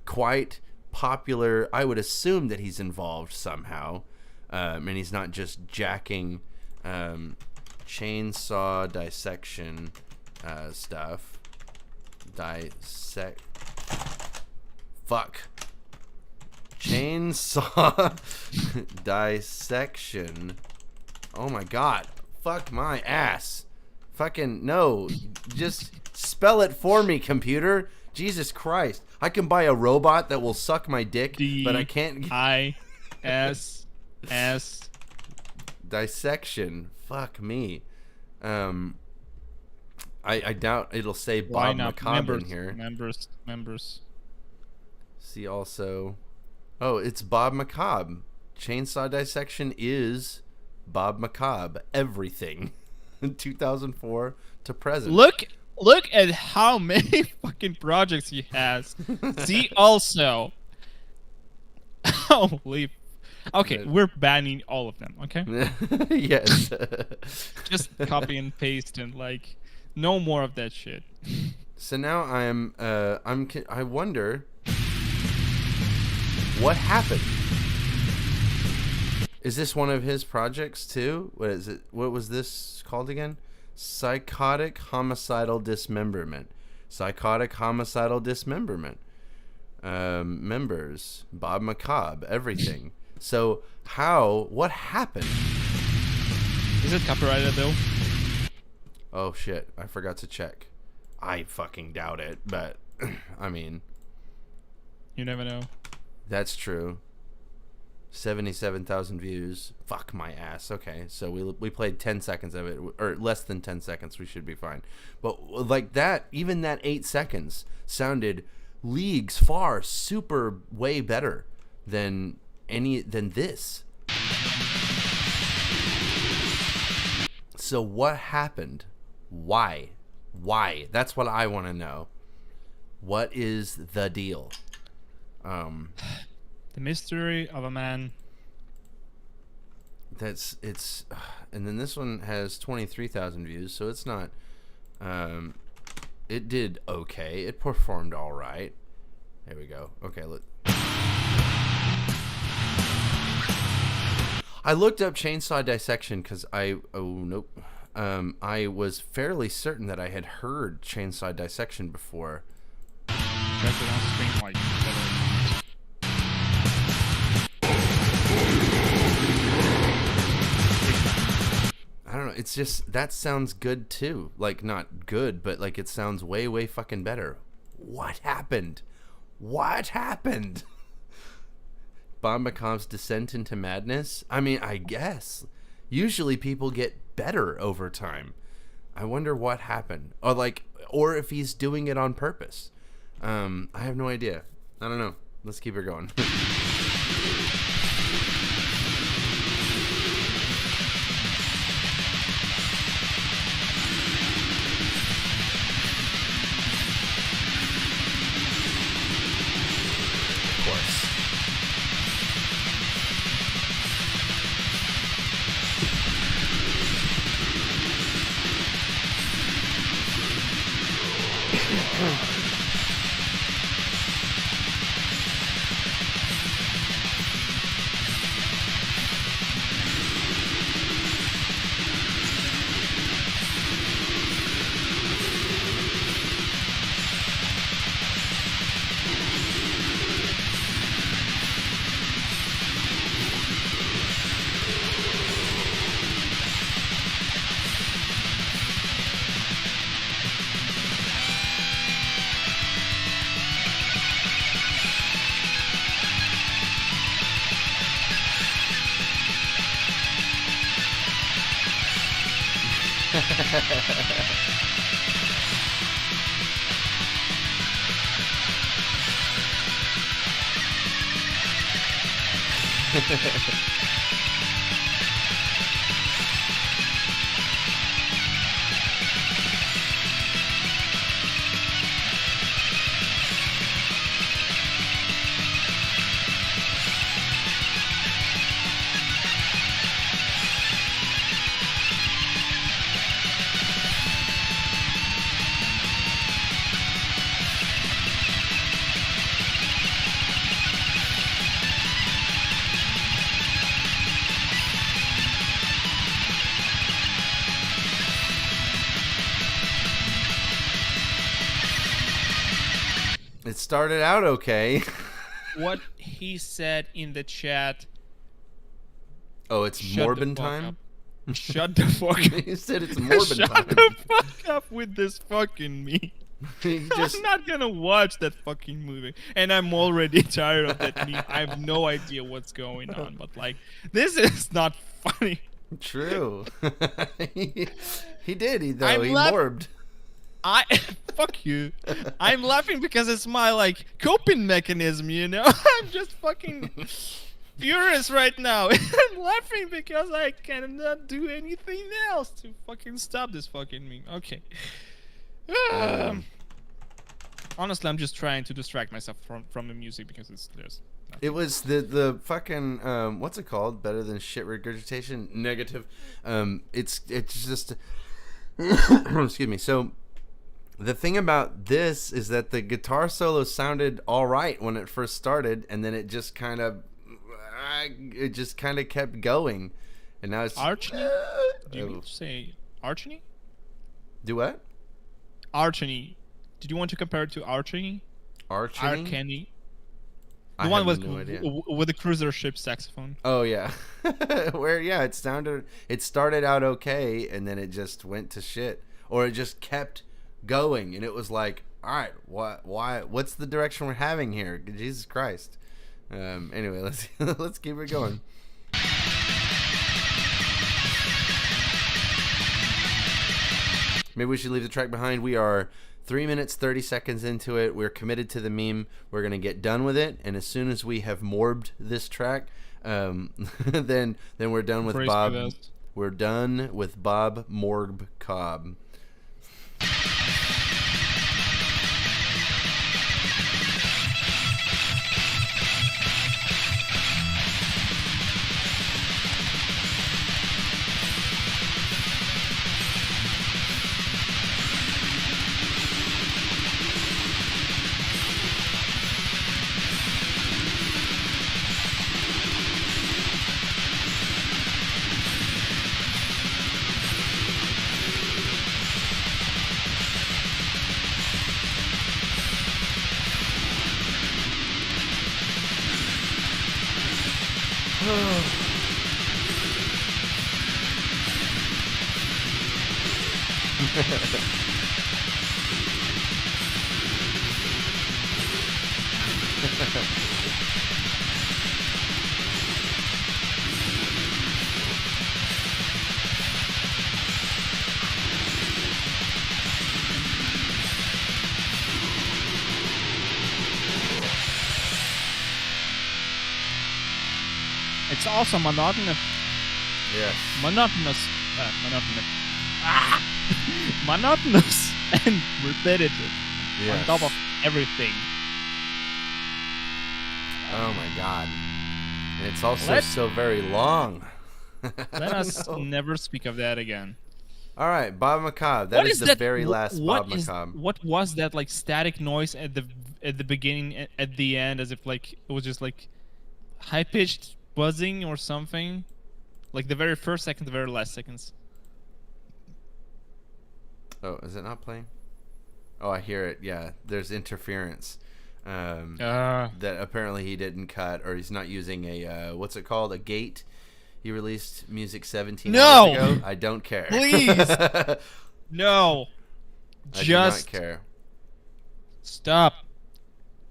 quite popular. I would assume that he's involved somehow, and he's not just jacking Chainsaw Dissection stuff. Chainsaw Dissection. Oh my god. Fuck my ass. Fucking no. Just spell it for me, computer. Jesus Christ. I can buy a robot that will suck my dick, but I can't. ISS Dissection. Fuck me. I doubt it'll say Bob Macabre in here. Members. See also. Oh, it's Bob Macabre. Chainsaw Dissection is Bob Macabre. Everything. 2004 to present. Look at how many fucking projects he has. See also. Holy. Okay, we're banning all of them, okay? Yes. Just copy and paste and like no more of that shit. So now I wonder what happened. Is this one of his projects too? What is it? What was this called again? Psychotic homicidal dismemberment. Psychotic homicidal dismemberment. Members. Bob Macabre. Everything. So what happened? Is it copyrighted though? Oh shit, I forgot to check. I fucking doubt it, but I mean, you never know. That's true. 77,000 views. Fuck my ass. Okay, so we played 10 seconds of it, or less than 10 seconds. We should be fine. But like that, even that 8 seconds sounded leagues far, super, way better than this. So what happened? Why? That's what I want to know. What is the deal? The mystery of a man. And then this one has 23,000 views, so it's not. It did okay. It performed all right. There we go. Okay, look. I looked up chainsaw dissection because I was fairly certain that I had heard chainsaw dissection before. That's it on screen like I don't know. It's just that sounds good too. Like not good, but like it sounds way, way fucking better. What happened? Bombacomp's descent into madness? I mean, I guess. Usually people get better over time. I wonder what happened. Or if he's doing it on purpose. I have no idea. I don't know. Let's keep it going. It started out okay. What he said in the chat. Oh, it's Morbin time? Shut the fuck up. He said it's Morbin time. Shut the fuck up with this fucking meme. Just... I'm not gonna watch that fucking movie. And I'm already tired of that meme. I have no idea what's going on. But like, this is not funny. True. he did, he morbed. Fuck you. I'm laughing because it's my like coping mechanism, you know? I'm just fucking furious right now. I'm laughing because I cannot do anything else to fucking stop this fucking meme. Okay. Honestly, I'm just trying to distract myself from the music because there's nothing. It was the fucking what's it called? Better than shit regurgitation? Negative. It's just excuse me. So the thing about this is that the guitar solo sounded all right when it first started, and then it just kind of kept going, and now it's Archony. Do you say Archony? Do what? Archony. Did you want to compare it to Archony? Archony. The one with no with the cruiser ship saxophone. Oh yeah, where it started out okay, and then it just went to shit, or it just kept going, and it was like, all right, what's the direction we're having here? Jesus Christ. Anyway, let's keep it going. Maybe we should leave the track behind. We are 3 minutes 30 seconds into it. We're committed to the meme. We're gonna get done with it, and as soon as we have morbed this track, then we're done with Praise Bob. be this. We're done with Bob Morb Cobb. It's also monotonous. Yes. Monotonous and repetitive on top of everything. Oh my god. And it's also so very long. Let us never speak of that again. All right, Bob Macabre. That is the very last Bob Macabre. What was that like static noise at the beginning, at the end, as if like it was just like high pitched buzzing or something? Like the very first second, the very last seconds. Oh, is it not playing? Oh, I hear it. Yeah, there's interference. That apparently he didn't cut, or he's not using a what's it called? A gate. He released music 17 hours ago. I don't care. Please. No. I Just do not care. Stop.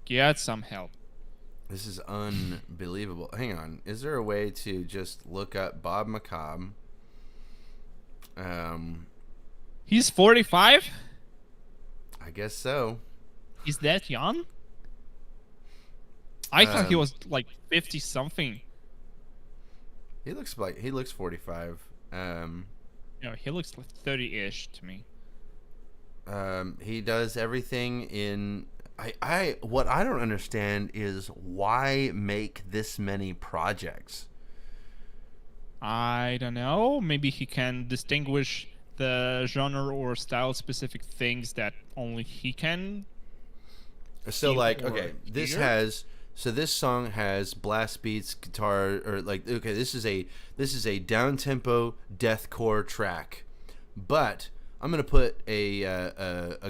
Get some help. This is unbelievable. Hang on. Is there a way to just look up Bob Macabre? He's 45? I guess so. Is that young? I thought he was like 50 something. He looks 45. No, he looks like 30-ish to me. He does everything in what I don't understand is why make this many projects? I don't know. Maybe he can distinguish the genre or style specific things that only he can. So like, or okay, this song has blast beats, guitar, or like, okay, this is a down tempo deathcore track, but I'm gonna put a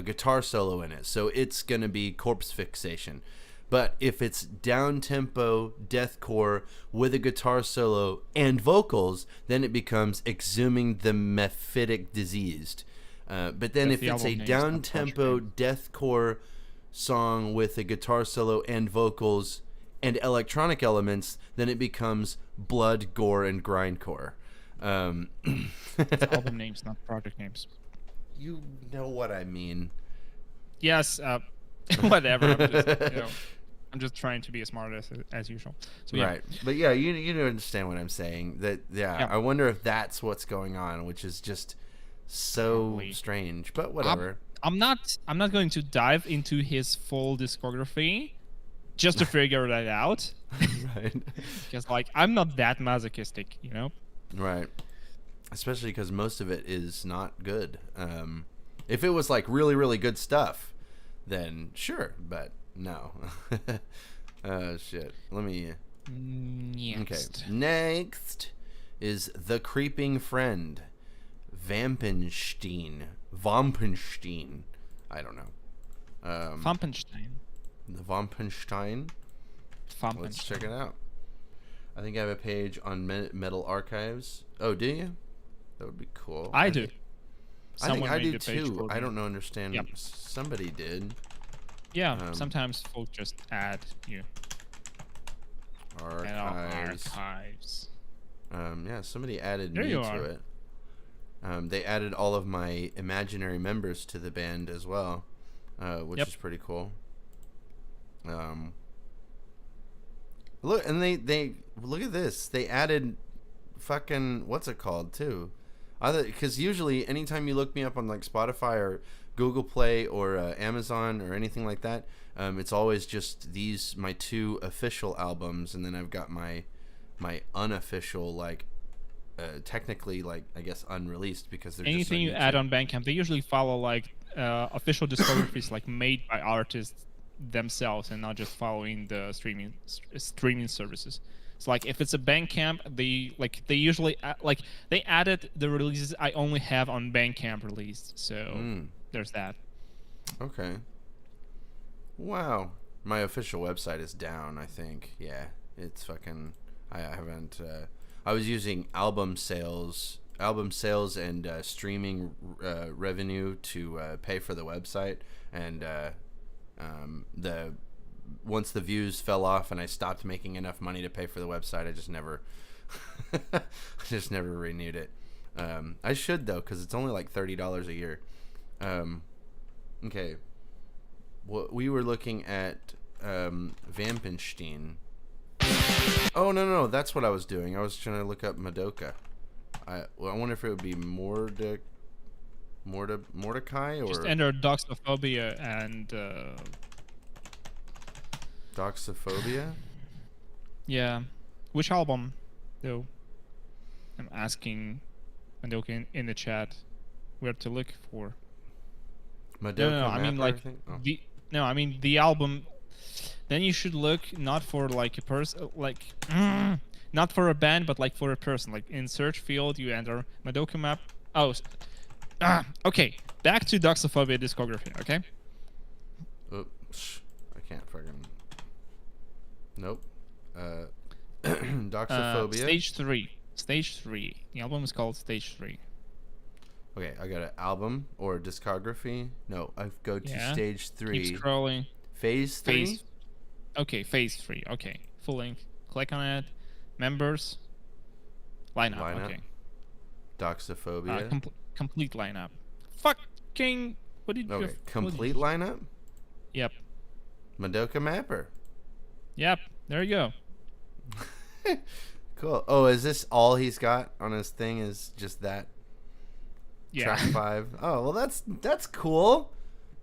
guitar solo in it, so it's gonna be Corpse Fixation. But if it's down tempo deathcore with a guitar solo and vocals, then it becomes Exhuming the Mephitic Diseased. But then if it's a down tempo deathcore song with a guitar solo and vocals and electronic elements, then it becomes Blood, Gore, and Grindcore. It's album names, not project names. You know what I mean. Yes, whatever. I'm just trying to be as smart as usual. So, yeah. Right, but yeah, you understand what I'm saying. That yeah, I wonder if that's what's going on, which is just so strange. But whatever. I'm not going to dive into his full discography just to figure that out. Right. Because like I'm not that masochistic, you know. Right. Especially because most of it is not good. If it was like really, really good stuff, then sure, but no. Oh, shit. Let me... Next. Okay. Next is The Creeping Friend. Vampenstein. I don't know. Vampenstein. The Vampenstein. Let's check it out. I think I have a page on Metal Archives. Oh, do you? That would be cool. I do. I think I do too. I don't understand. Yep. Somebody did. Yeah, sometimes folk just add you. Archives. Yeah, somebody added There me you to are. it. They added all of my imaginary members to the band as well, which Yep. is pretty cool. Look, and they look at this. They added fucking what's it called too? Because usually, anytime you look me up on like Spotify or Google Play or Amazon or anything like that, it's always just my 2 official albums, and then I've got my unofficial, like technically, like, I guess unreleased, because they're Anything you just add on Bandcamp, they usually follow like official discographies like made by artists themselves and not just following the streaming services. So like if it's a Bandcamp, they usually they added the releases I only have on Bandcamp released. So there's that. Okay. Wow. My official website is down, I think. Yeah, it's fucking. I haven't. I was using album sales and streaming revenue to pay for the website, and once the views fell off and I stopped making enough money to pay for the website, I just never renewed it. I should though, because it's only like $30 a year. Okay. What we were looking at Vampenstein. Oh no, that's what I was doing. I was trying to look up Madoka. I wonder if it would be Mordecai or Just enter Doxophobia and Doxophobia. yeah, which album though? I'm asking Madoka in the chat where to look for. Madoka. No, I mean like the album. Then you should look not for like a person, like not for a band, but like for a person. Like in search field, you enter Madoka map. Oh, okay. Back to Doxophobia discography. Okay. Oops, I can't fucking. Nope. Doxophobia. Stage 3. The album is called Stage 3. Okay, I got an album or discography. No, I go to Stage 3. Keep scrolling. Phase 3. Okay, Phase 3. Okay, full length. Click on it. Members. Lineup. Okay. Doxophobia. Complete lineup. Fucking. What did you? Okay, complete lineup. Yep. Madoka Mapper. Yep. There you go. Cool. Oh, is this all he's got on his thing? Is just that? Yeah. Track 5. Oh, well, that's cool.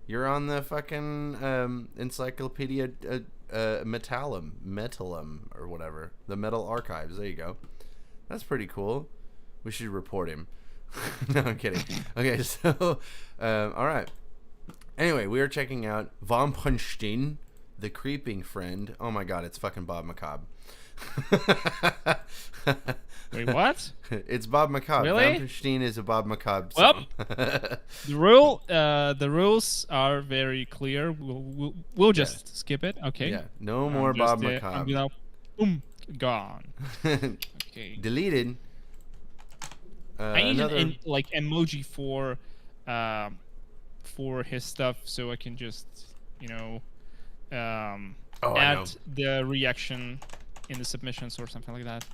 You're on the fucking Encyclopedia Metallum, or whatever. The Metal Archives. There you go. That's pretty cool. We should report him. No, I'm kidding. Okay, so, all right. Anyway, we are checking out Vampenstein, the Creeping Friend. Oh my god, it's fucking Bob Macabre. Wait, what? It's Bob Macabre. Really? Vampenstein is a Bob Macabre song. Well, the rules are very clear. We'll just skip it. Okay. Yeah, no more Bob Macabre. I'm gonna, boom, gone. Okay. Deleted. I need another... an like emoji for his stuff, so I can just add the reaction in the submissions or something like that.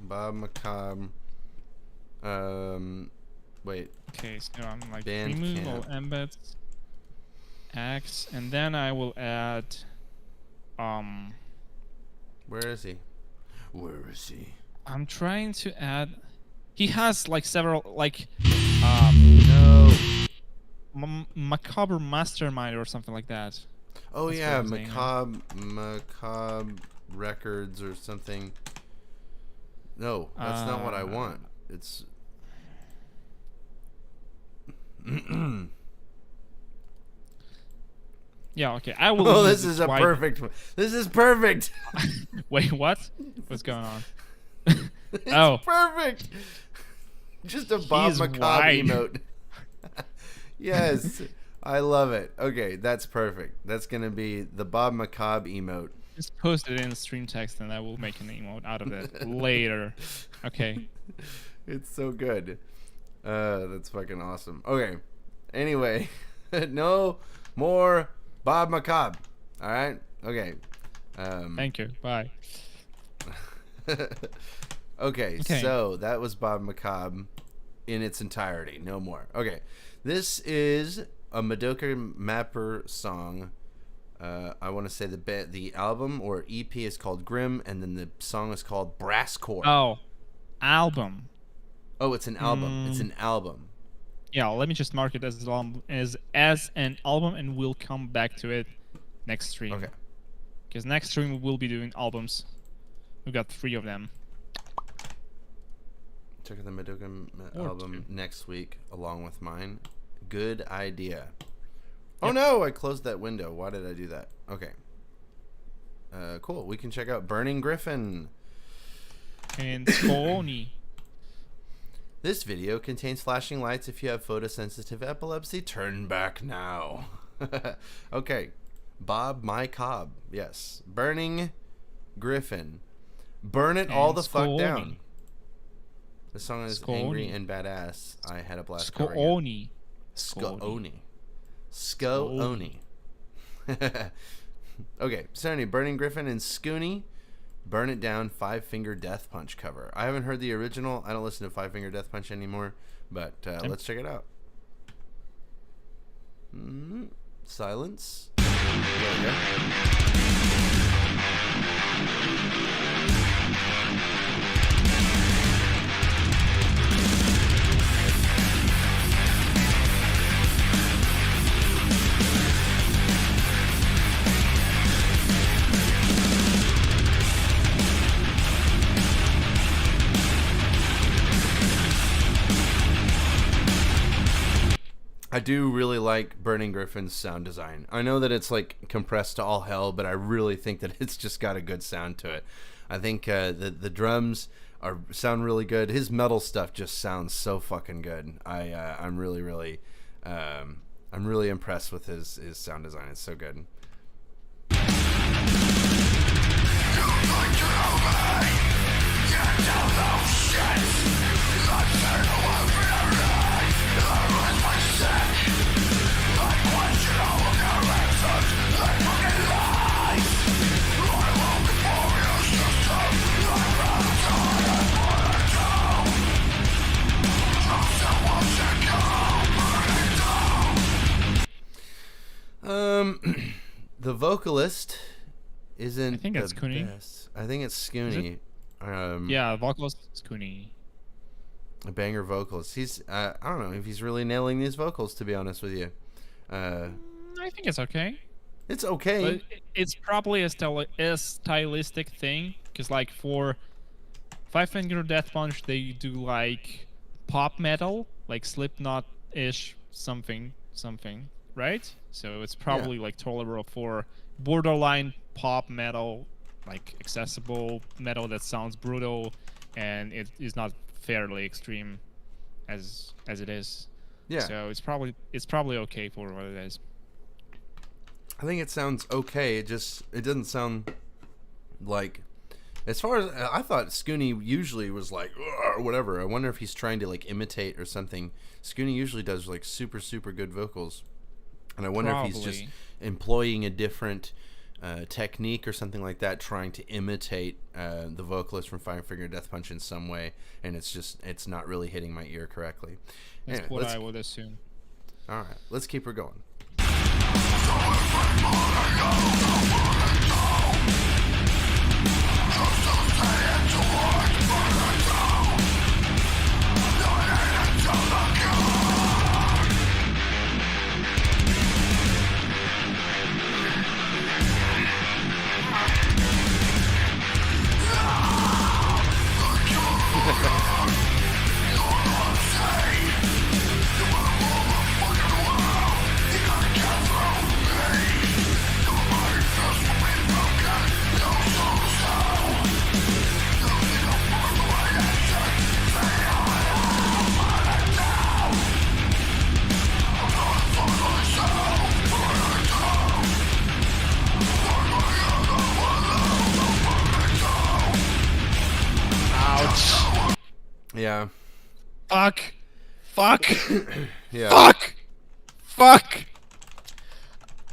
Bob Macabre. Wait. Okay, so I'm like Bandcamp. remove all embeds, X, and then I will add. Where is he? Where is he? I'm trying to add. He has like several like. No. Macabre Mastermind or something like that. Oh That's yeah, what I'm Macabre Records or something. No, that's not what I want. It's. Yeah. Okay. I will. Oh, this is a perfect. This is perfect. Wait, what? What's going on? It's perfect. Just a Bob Macabre emote. Yes, I love it. Okay, that's perfect. That's gonna be the Bob Macabre emote. Just post it in stream text, and I will make an emote out of it later. Okay. It's so good. That's fucking awesome. Okay. Anyway, no more Bob Macabre. All right. Okay. Thank you. Bye. Okay, Okay. so that was Bob Macabre in its entirety. No more. Okay, this is a Madoka Mapper song. I want to say the album or EP is called Grim, and then the song is called Brasscore. Oh, album. Oh, it's an album. It's an album. Yeah, let me just mark it as an album, and we'll come back to it next stream. Okay. Because next stream we will be doing albums. We've got 3 of them. Check out the Madoka Or album 2. next week along with mine. Good idea. Oh no, I closed that window. Why did I do that? Okay. Cool. We can check out Burning Gryphon. And Scoonie. This video contains flashing lights. If you have photosensitive epilepsy, turn back now. Okay. Bob My Cobb. Yes. Burning Gryphon. Burn it all And the fuck down. Scoonie. The song is Scoonie. angry and badass. I had a blast covering it. Scoonie. Scoonie. Okay, Sony, Burning Gryphon and Scoonie, Burn It Down, 5 Finger Death Punch cover. I haven't heard the original. I don't listen to 5 Finger Death Punch anymore, but let's check it out. Silence. There we go. I do really like Burning Gryphon's sound design. I know that it's like compressed to all hell, but I really think that it's just got a good sound to it. I think the drums sound really good. His metal stuff just sounds so fucking good. I'm really impressed with his sound design. It's so good. The vocalist isn't. I think it's Scoonie. Best. I think it's Scoonie. Yeah, vocalist Scoonie. A banger vocalist. He's. I don't know if he's really nailing these vocals. To be honest with you, I think it's okay. it's okay. But it's probably a stylistic thing, because like for 5 Finger Death Punch, they do like pop metal, like Slipknot-ish something, right? So it's probably like tolerable for borderline pop metal, like accessible metal that sounds brutal, and it is not fairly extreme as it is. Yeah. So it's probably okay for what it is. I think it sounds okay. It doesn't sound like. As far as I thought, Scoonie usually was like or whatever. I wonder if he's trying to like imitate or something. Scoonie usually does like super good vocals, and I wonder if he's just employing a different technique or something like that, trying to imitate the vocalist from 5 Finger Death Punch in some way, and it's not really hitting my ear correctly. That's Anyway, what I would assume. All right, let's keep her going. Yeah. Fuck. Yeah. Fuck.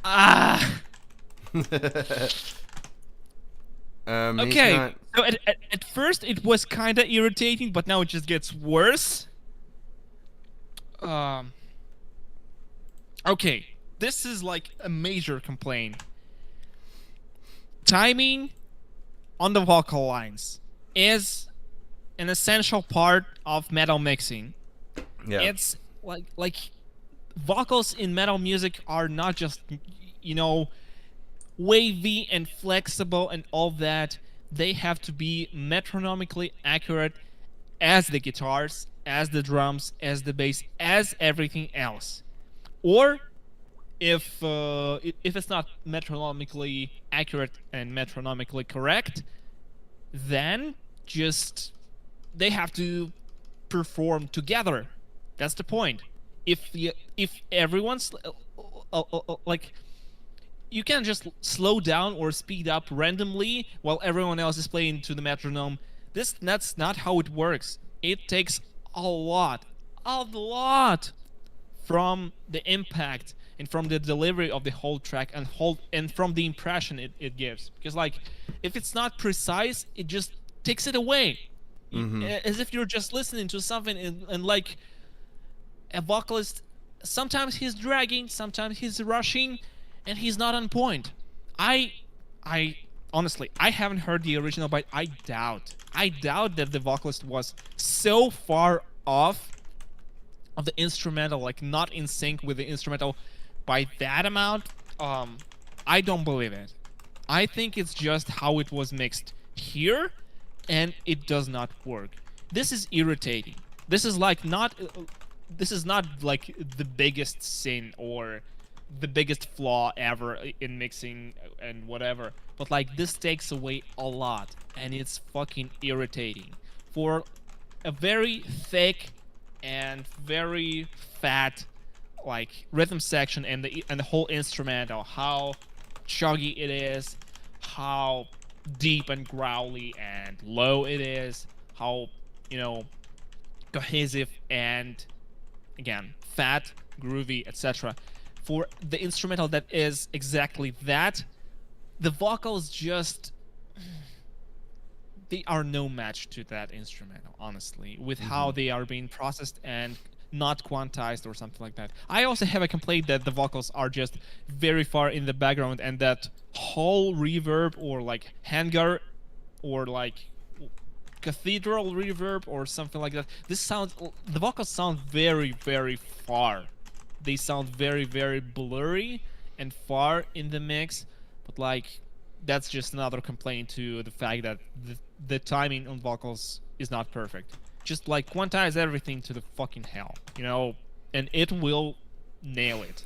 Ah. He's Okay, not- so at first it was kind of irritating, but now it just gets worse. Okay, this is like a major complaint. Timing on the vocal lines is an essential part of metal mixing. Yeah. It's like vocals in metal music are not just, you know, wavy and flexible and all that. They have to be metronomically accurate as the guitars, as the drums, as the bass, as everything else. Or if it's not metronomically accurate and metronomically correct, then just they have to perform together. That's the point. If everyone's like, you can't just slow down or speed up randomly while everyone else is playing to the metronome. That's not how it works. It takes a lot from the impact and from the delivery of the whole track and from the impression it gives. Because like, if it's not precise, it just takes it away. As if you're just listening to something and like a vocalist, sometimes he's dragging, sometimes he's rushing, and he's not on point. I honestly, I haven't heard the original, but I doubt that the vocalist was so far off of the instrumental, like not in sync with the instrumental by that amount. I don't believe it. I think it's just how it was mixed here, and it does not work. This is irritating. This is like not like the biggest sin or the biggest flaw ever in mixing and whatever, but like this takes away a lot, and it's fucking irritating for a very thick and very fat like rhythm section and the whole instrumental. How chuggy it is, how deep and growly and low it is, how, you know, cohesive and again fat, groovy, etc. For the instrumental that is exactly that, the vocals just, they are no match to that instrumental, honestly, with how they are being processed and not quantized or something like that. I also have a complaint that the vocals are just very far in the background, and that whole reverb or like hangar or like cathedral reverb or something like that, the vocals sound very, very far. They sound very, very blurry and far in the mix, but like that's just another complaint to the fact that the timing on vocals is not perfect. Just like quantize everything to the fucking hell, you know, and it will nail it.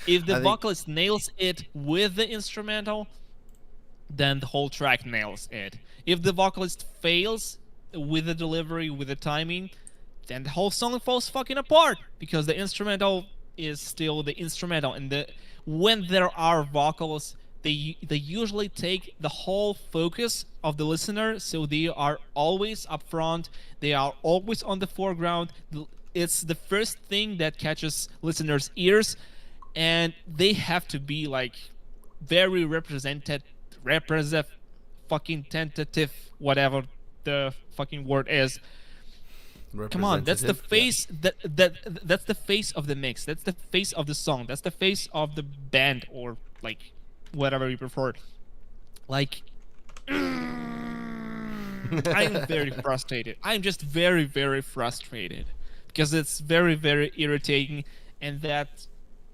If the vocalist nails it with the instrumental, then the whole track nails it. If the vocalist fails with the delivery, with the timing, then the whole song falls fucking apart, because the instrumental is still the instrumental, and when there are vocals, they usually take the whole focus of the listener, so they are always up front, they are always on the foreground. It's the first thing that catches listeners' ears, and they have to be like very fucking tentative, whatever the fucking word is. Come on, that's the face. Yeah. That's the face of the mix. That's the face of the song. That's the face of the band, or like whatever you prefer. Like, I'm very frustrated. I'm just very, very frustrated because it's very, very irritating, and that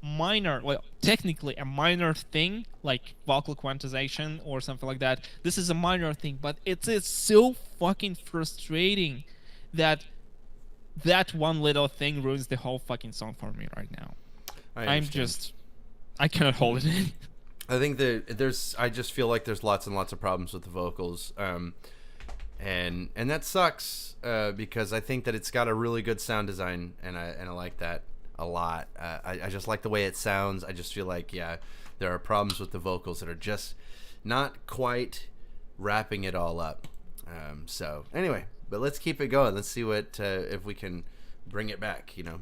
minor, well, technically a minor thing like vocal quantization or something like that. This is a minor thing, but it's so fucking frustrating that one little thing ruins the whole fucking song for me right now. I cannot hold it in. I think that I just feel like there's lots and lots of problems with the vocals, and that sucks, because I think that it's got a really good sound design, and I like that a lot. I just like the way it sounds. I just feel like, yeah, there are problems with the vocals that are just not quite wrapping it all up. So anyway, but let's keep it going. Let's see what if we can bring it back, you know.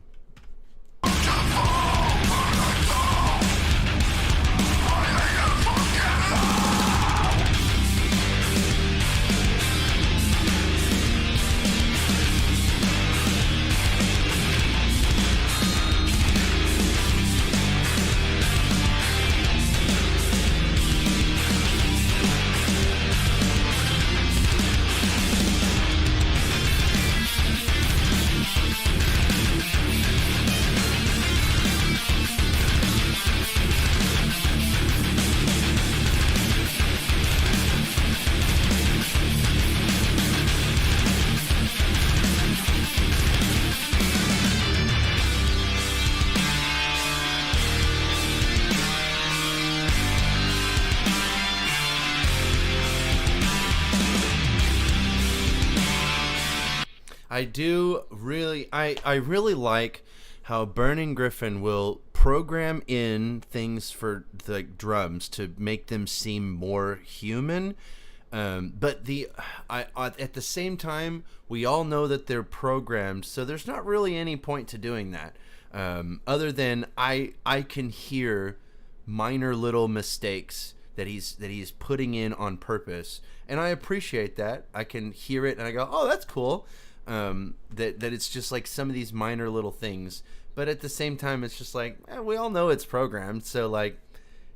I do really, I really like how Burning Gryphon will program in things for the drums to make them seem more human. But at the same time, we all know that they're programmed, so there's not really any point to doing that. Other than I can hear minor little mistakes that he's putting in on purpose, and I appreciate that. I can hear it and I go, oh, that's cool. That it's just like some of these minor little things, but at the same time, it's just like we all know it's programmed, so like,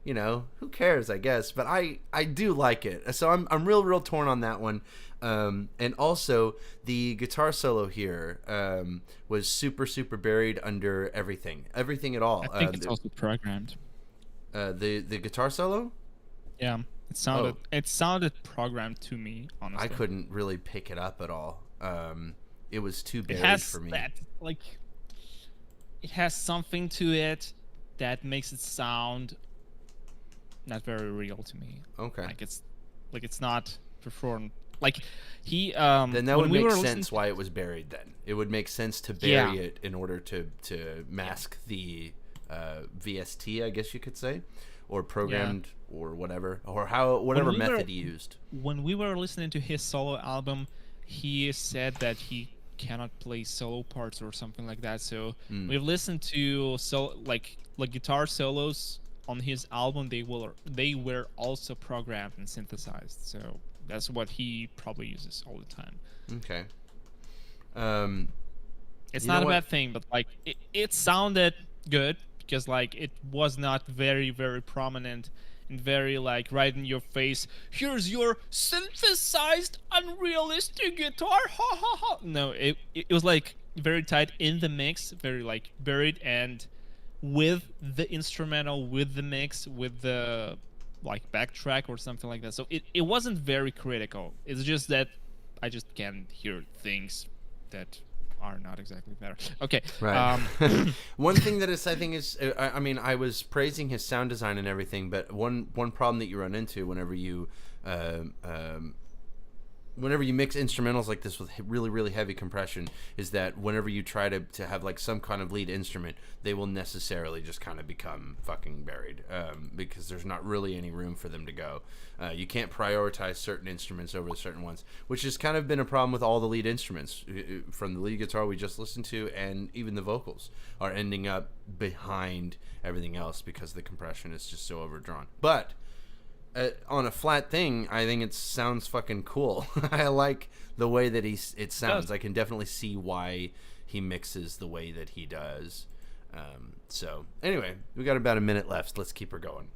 you know, who cares, I guess. But I do like it, so I'm real torn on that one. And also the guitar solo here was super buried under everything at all. I think it's also programmed. The guitar solo. Yeah, it sounded programmed to me, honestly. I couldn't really pick it up at all. It was too buried it has for me. That, like, it has something to it that makes it sound not very real to me. Okay. Like it's not performed. Like he then that would make sense why it was buried. Then it would make sense to bury it in order to mask the VST, I guess you could say, or programmed or whatever, or whatever method he used. When we were listening to his solo album, he said that he cannot play solo parts or something like that. So we've listened to like guitar solos on his album. They were also programmed and synthesized. So that's what he probably uses all the time. Okay. It's not a bad thing, but like it sounded good because like it was not very prominent and very like right in your face. Here's your synthesized unrealistic guitar. Ha ha ha. No, it was like very tight in the mix, very like buried, and with the instrumental, with the mix, with the like backtrack or something like that. So it wasn't very critical. It's just that I just can't hear things that are not exactly better. Okay. Right. One thing that I think is, I mean, I was praising his sound design and everything, but one problem that you run into whenever you mix instrumentals like this with really heavy compression is that whenever you try to have like some kind of lead instrument, they will necessarily just kind of become fucking buried because there's not really any room for them to go. You can't prioritize certain instruments over certain ones, which has kind of been a problem with all the lead instruments, from the lead guitar we just listened to, and even the vocals are ending up behind everything else because the compression is just so overdrawn. But on a flat thing, I think it sounds fucking cool. I like the way that it sounds. I can definitely see why he mixes the way that he does. So anyway, we got about a minute left. Let's keep her going.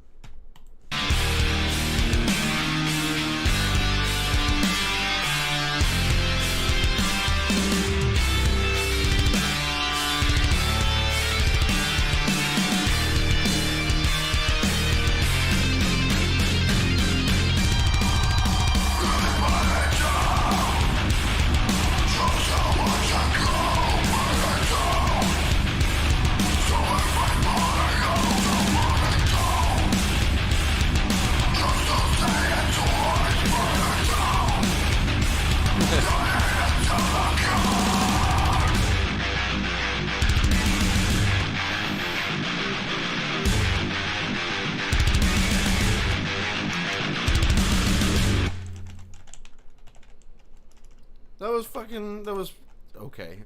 That was okay.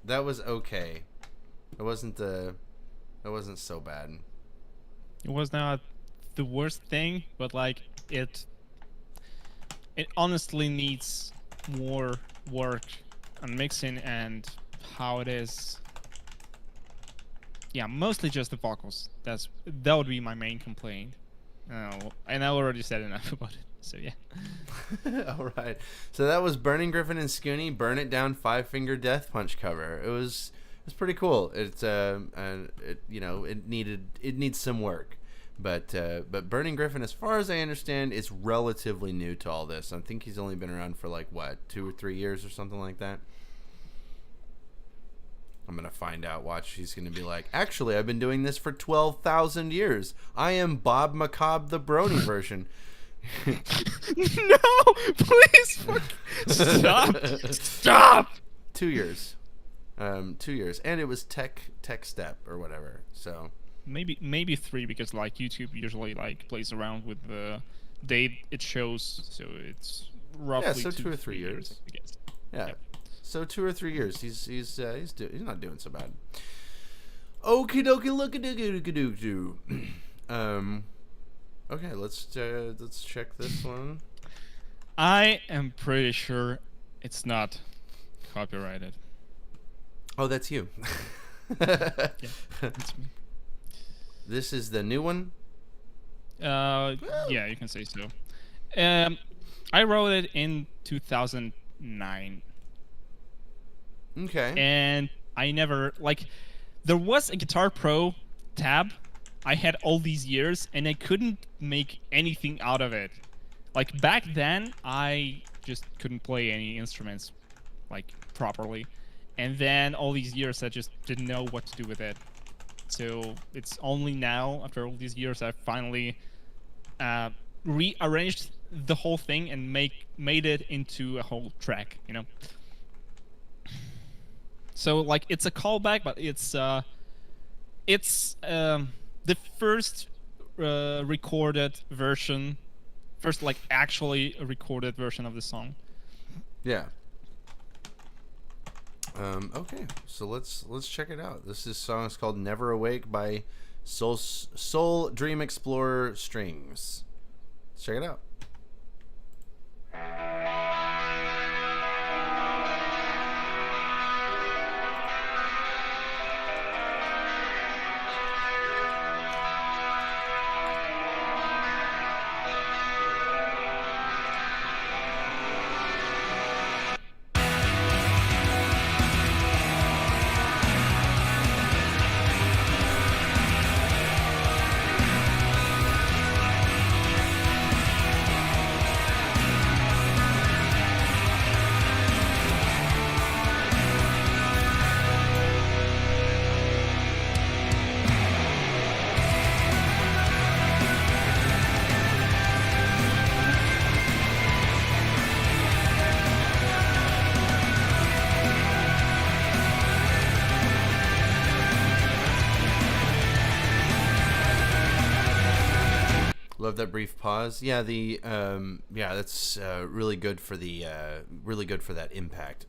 That was okay. It wasn't so bad. It was not the worst thing, but like it honestly needs more work on mixing and how it is. Yeah, mostly just the vocals. That would be my main complaint. And I already said enough about it. So yeah. All right. So that was Burning Gryphon and Scoonie, Burn It Down 5-Finger Death Punch cover. It was pretty cool. It's it needs some work. But Burning Gryphon, as far as I understand, is relatively new to all this. I think he's only been around for like 2 or 3 years or something like that. I'm going to find out. Watch. He's going to be like, actually, I've been doing this for 12,000 years. I am Bob Macabre, the Brony version. No, please, stop, stop. 2 years. 2 years, and it was tech step or whatever. So Maybe 3 because like YouTube usually like plays around with the date it shows, so it's roughly so 2 or 3 years. I guess. Yeah. Yep. So 2 or 3 years. He's not doing so bad. Okie dokie looky doo. Okay, let's check this one. I am pretty sure it's not copyrighted. Oh, that's you. Yeah, it's me. This is the new one. Yeah, you can say so. I wrote it in 2009. Okay. And I never like. There was a Guitar Pro tab I had all these years, and I couldn't make anything out of it. Like back then, I just couldn't play any instruments like properly, and then all these years I just didn't know what to do with it. So it's only now, after all these years, I finally rearranged the whole thing and made it into a whole track. You know. So like it's a callback, but it's the first recorded version, first like actually recorded version of the song. Yeah. Okay, so let's check it out. This song is called "Neverwake" by SDreamExplorerS Strings. Let's check it out. Love that brief pause. Yeah, that's really good for that impact.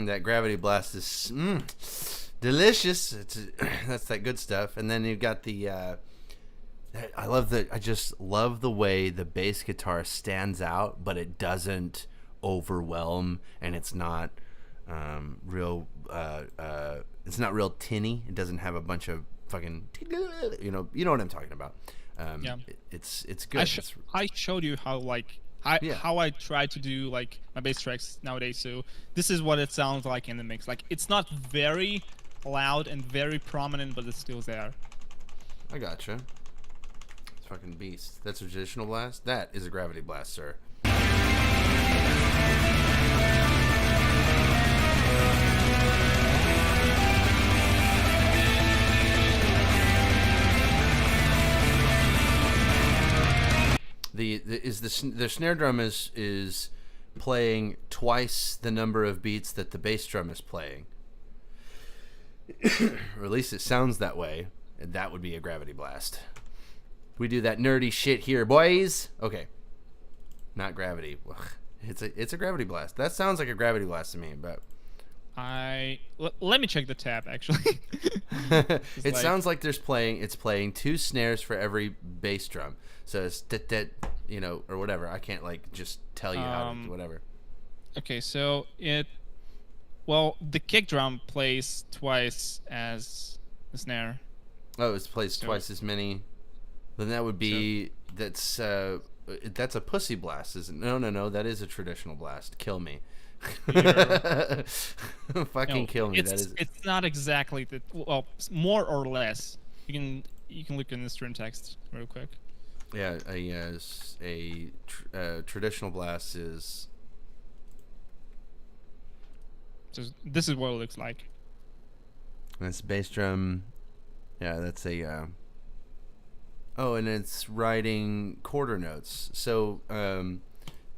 That gravity blast is delicious. That's that good stuff. And then you've got the I just love the way the bass guitar stands out, but it doesn't overwhelm, and it's not real tinny. It doesn't have a bunch of fucking you know what I'm talking about. Yeah. It's good. I showed you how like how I try to do like my bass tracks nowadays. So this is what it sounds like in the mix. Like it's not very loud and very prominent, but it's still there. I gotcha. It's fucking beast. That's a traditional blast. That is a gravity blast, sir. The snare drum is playing twice the number of beats that the bass drum is playing, or at least it sounds that way, and that would be a gravity blast. We do that nerdy shit here, boys. Okay, not gravity. Ugh. It's a gravity blast. That sounds like a gravity blast to me, but let me check the tab actually. it sounds like it's playing 2 snares for every bass drum. So it's or whatever. I can't just tell you how to whatever. Okay, so the kick drum plays twice as the snare. Oh, it plays twice as many. Then that would be that's a pussy blast, isn't? No. That is a traditional blast. Kill me. Fucking kill me. It's not exactly more or less. You can look in the stream text real quick. Yeah, a traditional blast is. So this is what it looks like. That's bass drum. Yeah, that's a. Oh, and it's riding quarter notes. So,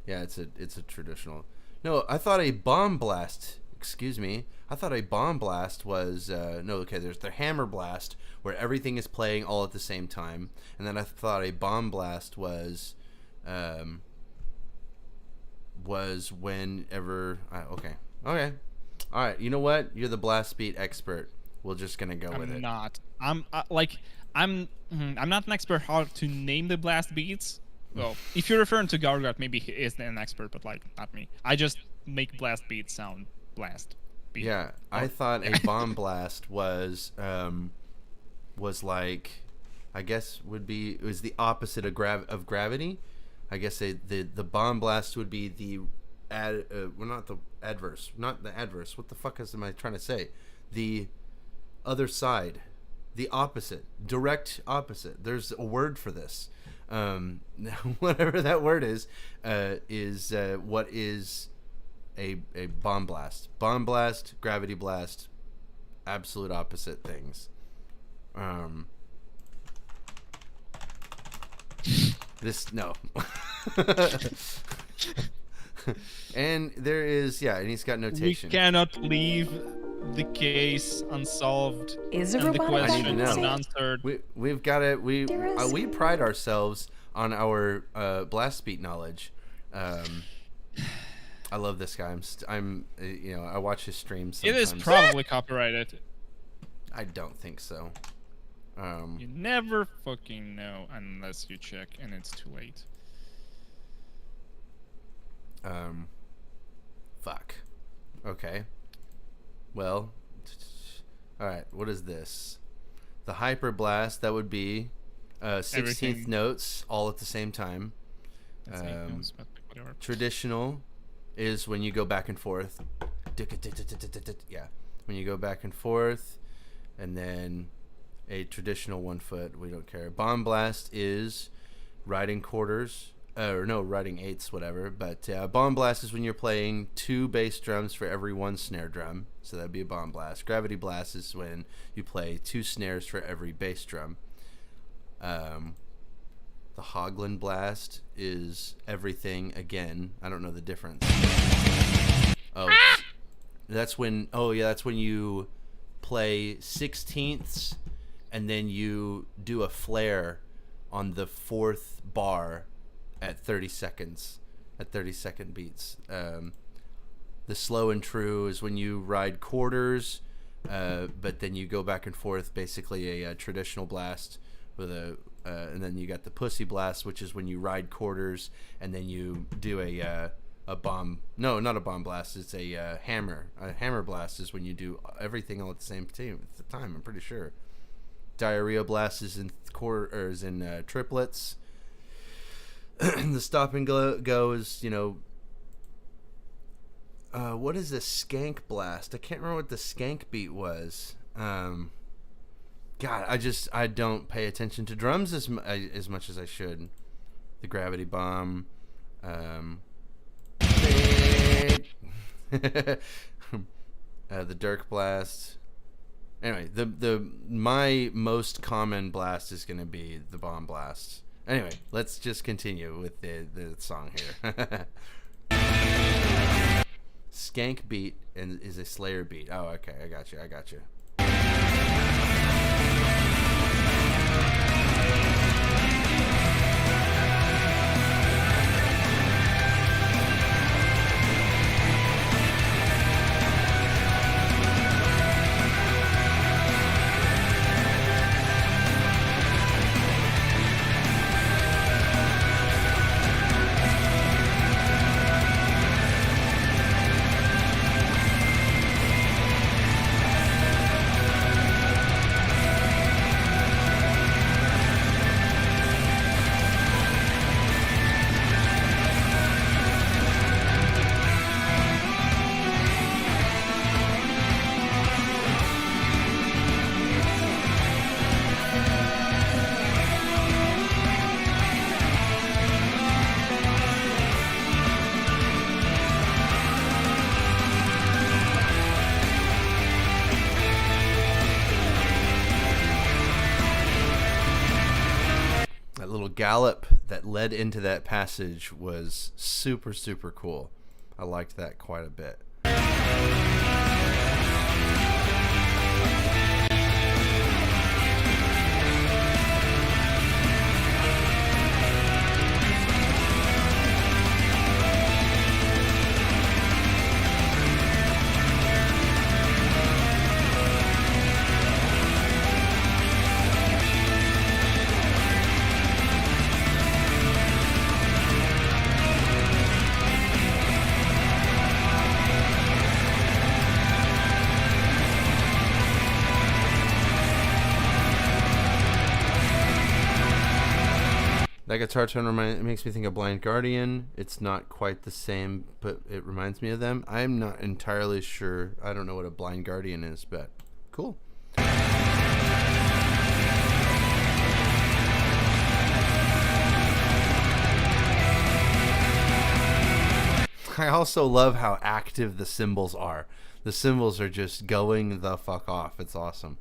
yeah, it's a traditional. No, I thought a bomb blast. Excuse me. I thought a bomb blast was there's the hammer blast where everything is playing all at the same time, and then I thought a bomb blast was whenever. Okay. All right. You know what? You're the blast beat expert. We're just gonna go with it. I'm not. I'm not an expert how to name the blast beats. Well, if you're referring to Gargot, maybe he is an expert, but not me. I just make blast beats sound blast beat. Yeah, I thought a bomb blast was I guess it was the opposite of gravity. I guess the bomb blast would be the not the adverse. What the fuck am I trying to say? The other side. The opposite, direct opposite. There's a word for this. Whatever that word is what is a bomb blast. Bomb blast, gravity blast, absolute opposite things. No. And there is, and he's got notation. We cannot leave the case unsolved. Is a and the robotic question vacuum unanswered. We've got it. We pride ourselves on our blast beat knowledge. I love this guy. I watch his streams sometimes. It is probably copyrighted. I don't think so. You never fucking know unless you check, and it's too late. Fuck. Okay. Well, all right. What is this? The hyper blast. That would be 16th notes all at the same time. That's 8 notes, but whatever. Traditional is when you go back and forth. Yeah, when you go back and forth, and then a traditional 1 foot. We don't care. Bomb blast is riding quarters. Riding eighths, whatever. But bomb blast is when you're playing 2 bass drums for every 1 snare drum. So that'd be a bomb blast. Gravity blast is when you play 2 snares for every bass drum. The Hoagland blast is everything again. I don't know the difference. Oh, that's when you play 16ths and then you do a flare on the 4th bar at 30 seconds, at 30-second beats. The slow and true is when you ride quarters, but then you go back and forth, basically a traditional blast with and then you got the pussy blast, which is when you ride quarters and then you do a bomb. No, not a bomb blast. It's a hammer. A hammer blast is when you do everything all at the same time. I'm pretty sure. Diarrhea blast is in triplets. The stop and go is, what is a skank blast? I can't remember what the skank beat was. God, I don't pay attention to drums as much as I should. The gravity bomb. The Dirk blast. Anyway, my most common blast is going to be the bomb blast. Anyway, let's just continue with the song here. Skank beat is a Slayer beat. Oh, okay, I got you. gallop that led into that passage was super, super cool. I liked that quite a bit. That guitar tone it makes me think of Blind Guardian. It's not quite the same, but it reminds me of them. I'm not entirely sure. I don't know what a Blind Guardian is, but cool. I also love how active the cymbals are. The cymbals are just going the fuck off. It's awesome.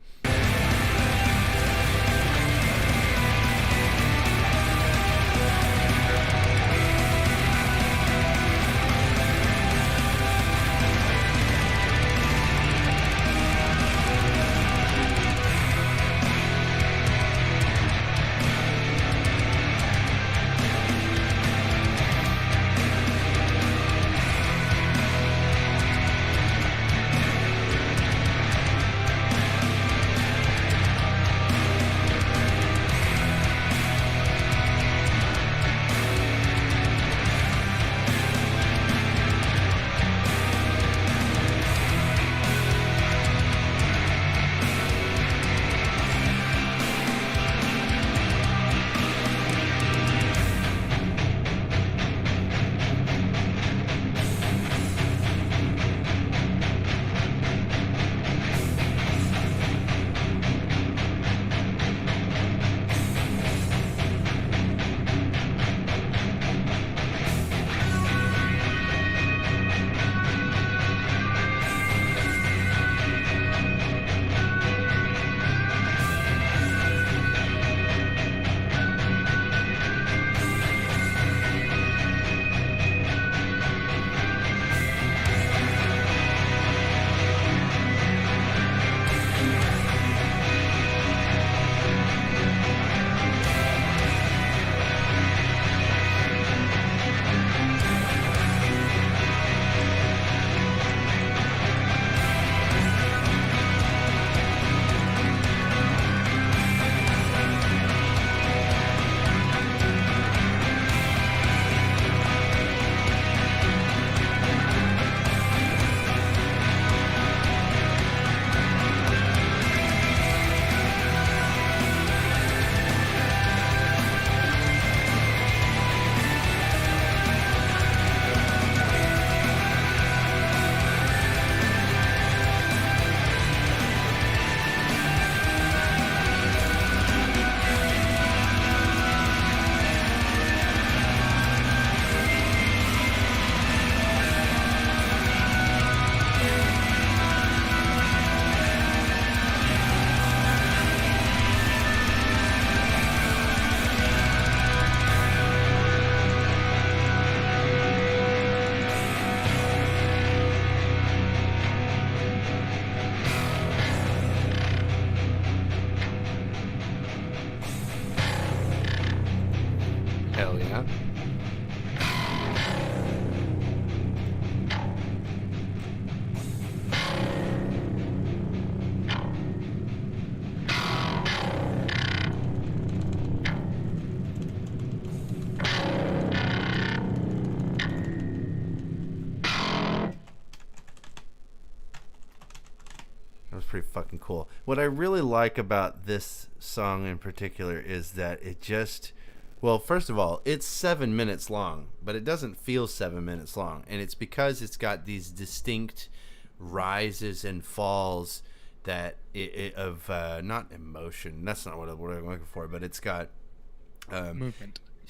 Pretty fucking cool. What I really like about this song in particular is that it just, well, first of all, it's 7 minutes long, but it doesn't feel 7 minutes long, and it's because it's got these distinct rises and falls that of not emotion. That's not what I'm looking for, but it's got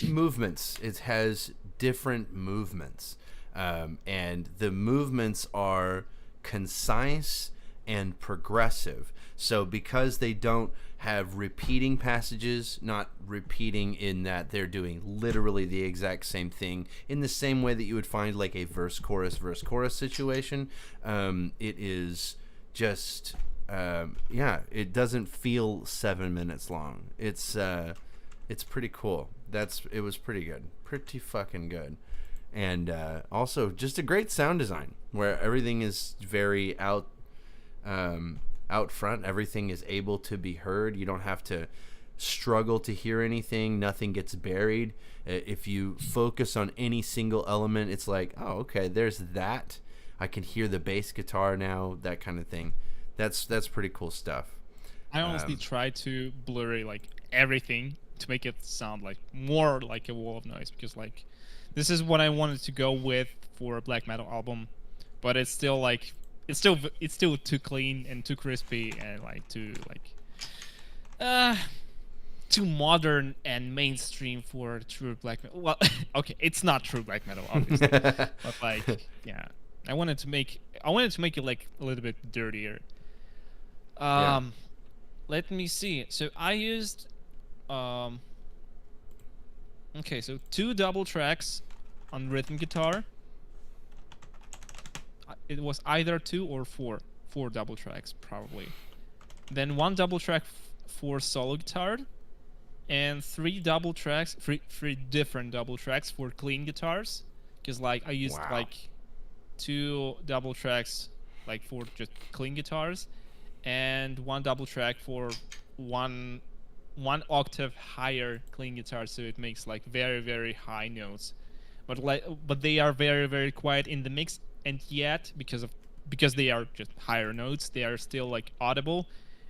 movements. It has different movements, and the movements are concise and progressive. So because they don't have repeating passages, not repeating in that they're doing literally the exact same thing in the same way that you would find like a verse chorus situation, it is just it doesn't feel 7 minutes long. It's pretty cool. It was pretty good, pretty fucking good. And also just a great sound design where everything is very out front. Everything is able to be heard. You don't have to struggle to hear anything. Nothing gets buried. If you focus on any single element, it's like, oh, okay, there's that. I can hear the bass guitar now, that kind of thing. That's pretty cool stuff. I honestly tried to blur like everything to make it sound like more like a wall of noise, because like this is what I wanted to go with for a black metal album, but it's still like it's still too clean and too crispy and like too modern and mainstream for true black metal. Well, okay, it's not true black metal, obviously, but like, yeah, I wanted to make it like a little bit dirtier. Let me see. So I used okay, so 2 double tracks on rhythm guitar. It was either 2 or 4 double tracks probably. Then 1 double track for solo guitar, and 3 double tracks, three different double tracks for clean guitars, because like I used like 2 double tracks like for just clean guitars, and 1 double track for one octave higher clean guitar, so it makes like very, very high notes, but they are very, very quiet in the mix, and yet because they are just higher notes, they are still like audible,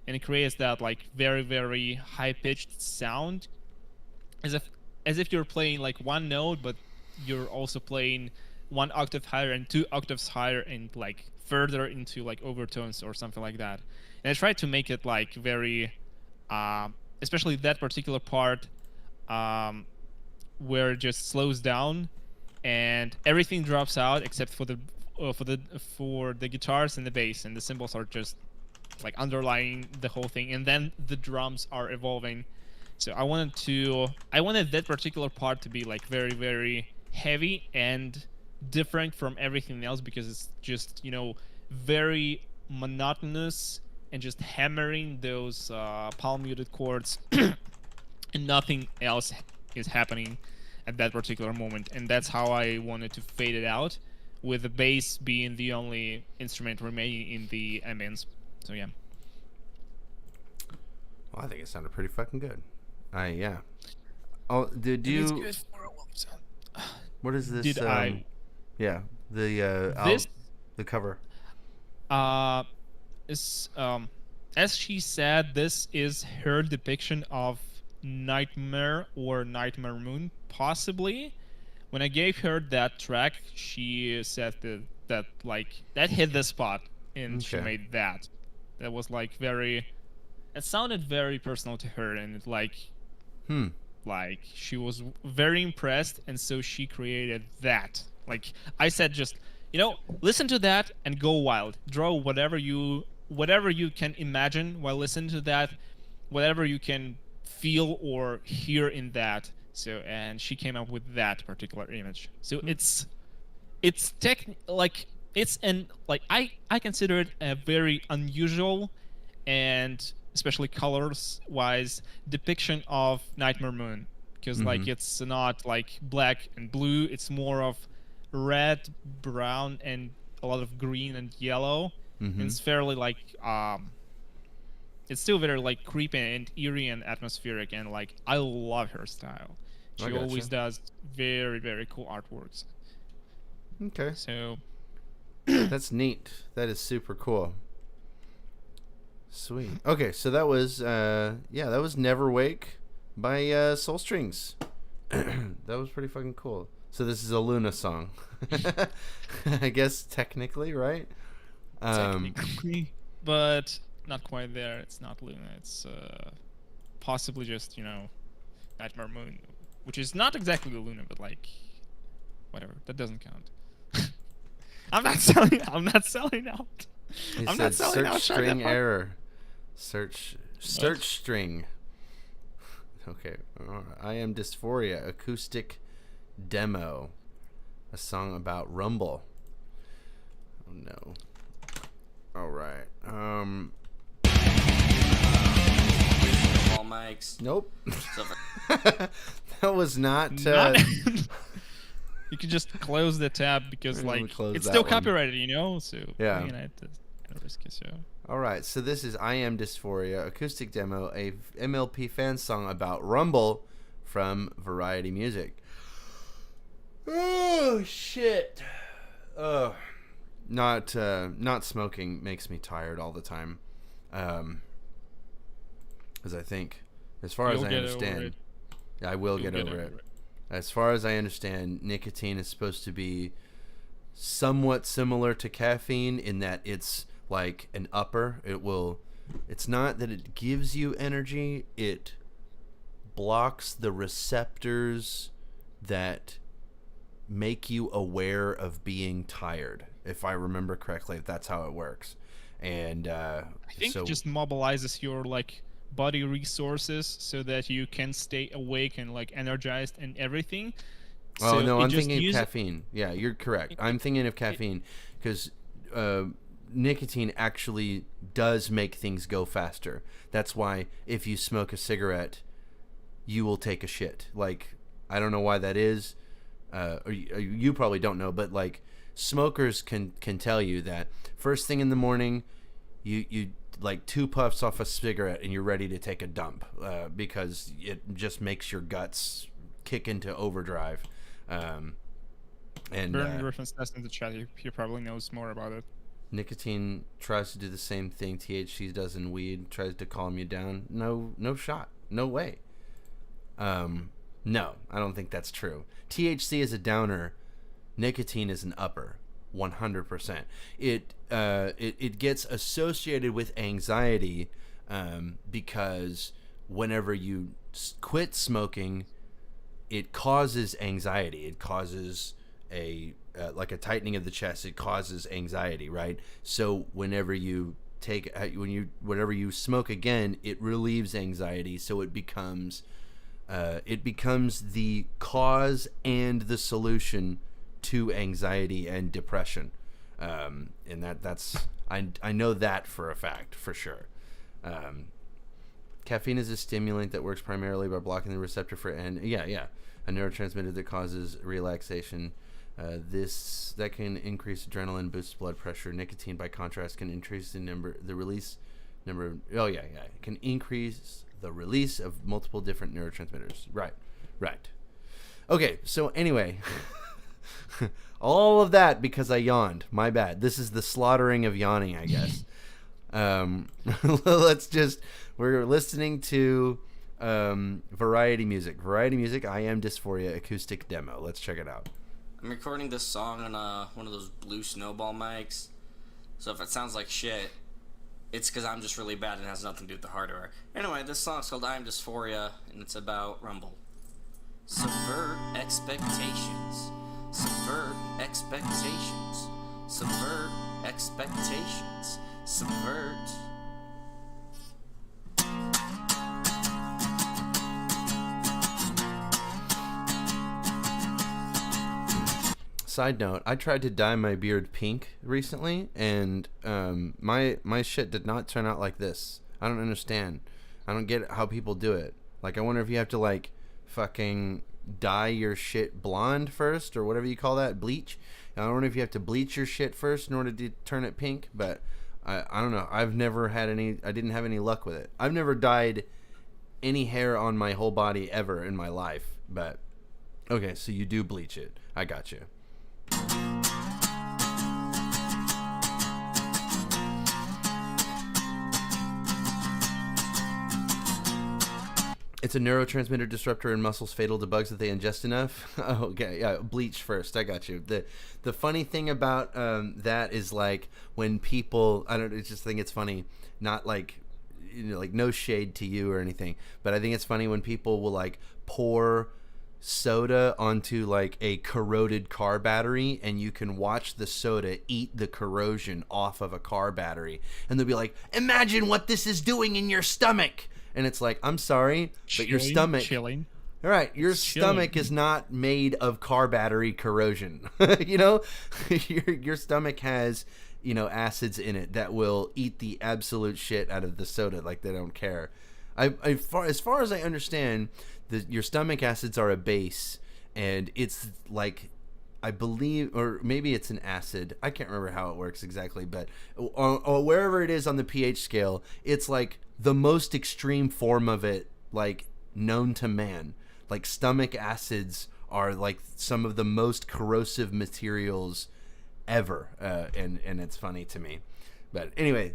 and it creates that like very, very high pitched sound, as if you're playing like 1 note, but you're also playing 1 octave higher and 2 octaves higher and like further into like overtones or something like that. And I tried to make it like very especially that particular part where it just slows down and everything drops out except for the guitars and the bass, and the cymbals are just like underlying the whole thing, and then the drums are evolving. So I wanted that particular part to be like very, very heavy and different from everything else, because it's just, you know, very monotonous and just hammering those palm muted chords and nothing else is happening at that particular moment. And that's how I wanted to fade it out, with the bass being the only instrument remaining in the ambience. So yeah. Well, I think it sounded pretty fucking good. Yeah. Oh, did you? It's good for a wolf sound. What is this? Did I? Yeah, the cover. As she said, this is her depiction of Nightmare or Nightmare Moon, possibly. When I gave her that track, she said that like that hit the spot, and she made that. That was like very. It sounded very personal to her, and it like she was very impressed, and so she created that. Like I said, just, you know, listen to that and go wild. Draw whatever you can imagine while listening to that, whatever you can feel or hear in that. So, and she came up with that particular image. So I consider it a very unusual and especially colors-wise depiction of Nightmare Moon, because like it's not like black and blue. It's more of red, brown, and a lot of green and yellow. And it's fairly like it's still very like creepy and eerie and atmospheric, and like I love her style. She always does very, very cool artworks. Okay. So that's neat. That is super cool. Sweet. Okay, so that was that was Neverwake by Soul Strings. That was pretty fucking cool. So this is a Luna song. I guess technically, right? Technically, but not quite there. It's not Luna. It's possibly just, you know, Nightmare Moon, which is not exactly Luna, but like whatever. That doesn't count. I'm not selling out. He I'm said not selling out. search string error. Search string. Okay. I Am Dysphoria acoustic demo. A song about Rumble. Oh no. All right. All mics. Nope. So That was not. You can just close the tab because We're gonna like close it's that still one. copyrighted, you know. So Yeah. you know, it's kind of risky. So All right. So this is I Am Dysphoria acoustic demo, a MLP fan song about Rumble from Variety Music. Oh shit. Not smoking makes me tired all the time. As I think, as far as I understand, I will get over it. As far as I understand, nicotine is supposed to be somewhat similar to caffeine in that it's like an upper. It's not that it gives you energy, it blocks the receptors that make you aware of being tired, if I remember correctly. That's how it works. And I think so it just mobilizes your like body resources so that you can stay awake and like energized and everything. Oh So no, it I'm just thinking of uses- caffeine. Yeah, you're correct. I'm thinking of caffeine because nicotine actually does make things go faster. That's why if you smoke a cigarette, you will take a shit. Like, I don't know why that is. Or you probably don't know, but like smokers can tell you that first thing in the morning, you like 2 puffs off a cigarette and you're ready to take a dump because it just makes your guts kick into overdrive. And Burn Griffin's test in the chat. He probably knows more about it. nicotine tries to do the same thing THC does in weed, tries to calm you down. No shot. No way. No, I don't think that's true. THC is a downer. Nicotine is an upper. 100%. It gets associated with anxiety because whenever you quit smoking, it causes anxiety. It causes like a tightening of the chest. It causes anxiety, right? So whenever you whenever you smoke again, it relieves anxiety. So it becomes the cause and the solution to anxiety and depression, and that's I know that for a fact, for sure. Caffeine is a stimulant that works primarily by blocking the receptor for a neurotransmitter that causes relaxation. That can increase adrenaline, boost blood pressure. Nicotine, by contrast, can increase it can increase the release of multiple different neurotransmitters. Right. Okay, so anyway, all of that because I yawned. My bad. This is the slaughtering of yawning, I guess. We're listening to Variety Music. Variety Music, I Am Dysphoria acoustic demo. Let's check it out. I'm recording this song on one of those blue snowball mics. So if it sounds like shit, it's because I'm just really bad and it has nothing to do with the hardware. Anyway, this song's called I Am Dysphoria, and it's about Rumble. Subvert expectations. Subvert expectations. Subvert expectations. Subvert. Side note, I tried to dye my beard pink recently, and my shit did not turn out like this. I don't understand. I don't get how people do it. Like, I wonder if you have to, like, fucking dye your shit blonde first, or whatever you call that, bleach. I wonder if you have to bleach your shit first in order to turn it pink, but I don't know. I didn't have any luck with it. I've never dyed any hair on my whole body ever in my life, but okay, so you do bleach it. I got you. It's a neurotransmitter disruptor in muscles fatal to bugs that they ingest enough. Oh, okay, yeah, bleach first. I got you. The funny thing about that is, like, when people, I just think it's funny, not like, like, no shade to you or anything, but I think it's funny when people will, like, pour soda onto like a corroded car battery, and you can watch the soda eat the corrosion off of a car battery, and they'll be like, imagine what this is doing in your stomach. And it's like, I'm sorry, but your stomach chilling. All right, your stomach is not made of car battery corrosion. You know, your stomach has, you know, acids in it that will eat the absolute shit out of the soda, like they don't care. As far as I understand, your stomach acids are a base, and it's like, I believe, or maybe it's an acid. I can't remember how it works exactly, but or wherever it is on the pH scale, it's like the most extreme form of it, like known to man. Like stomach acids are like some of the most corrosive materials ever, and it's funny to me. But anyway,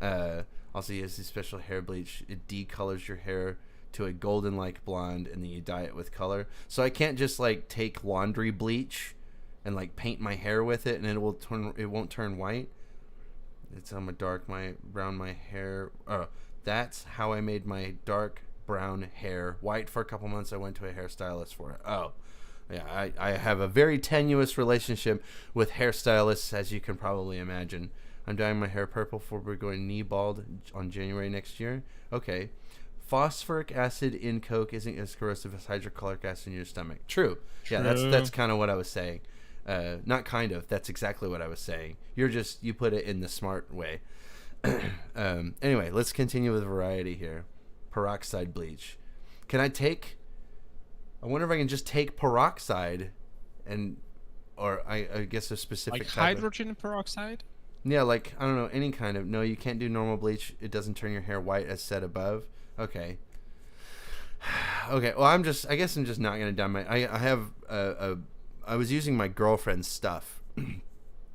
also he has this special hair bleach. It decolors your hair to a golden like blonde, and then you dye it with color. So I can't just like take laundry bleach and like paint my hair with it, and it won't turn white. It's on my brown my hair. Oh, that's how I made my dark brown hair white for a couple months. I went to a hairstylist for it. Oh, yeah, I have a very tenuous relationship with hairstylists, as you can probably imagine. I'm dyeing my hair purple for we're going knee bald on January next year. Okay. Phosphoric acid in Coke isn't as corrosive as hydrochloric acid in your stomach. True. Yeah, that's kind of what I was saying. Not kind of. That's exactly what I was saying. You put it in the smart way. Anyway, let's continue with variety here. Peroxide bleach. I wonder if I can just take peroxide or I guess a specific like type hydrogen peroxide? Yeah, like, I don't know, any kind of... No, you can't do normal bleach. It doesn't turn your hair white as said above. Okay. Okay, well, I guess I'm just not going to dye my... I was using my girlfriend's stuff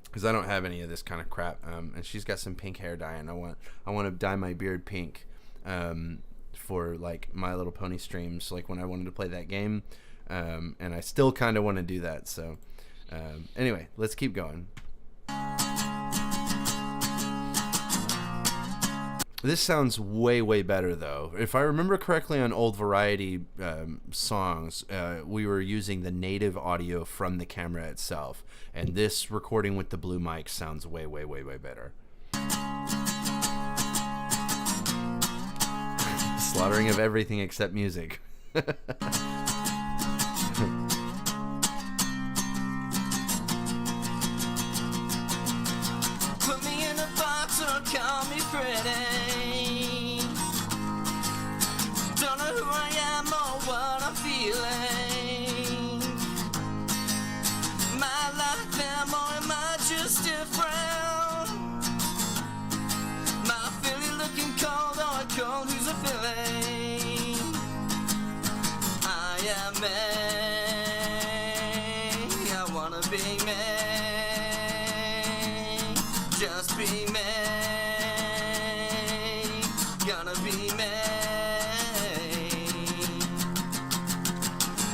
because I don't have any of this kind of crap. And she's got some pink hair dye, and I want to dye my beard pink for, like, My Little Pony streams, like when I wanted to play that game. And I still kind of want to do that, so... anyway, let's keep going. This sounds way, way better, though. If I remember correctly, on old Variety songs, we were using the native audio from the camera itself. And this recording with the blue mic sounds way, way, way, way better. Slaughtering of everything except music. Put me in a box or call me pretty. Don't know who I am or what I'm feeling. Am I like them or am I just different? Am I feeling looking cold or cold? Who's a feeling? I am me. I wanna be me. Just be me. Gonna be me.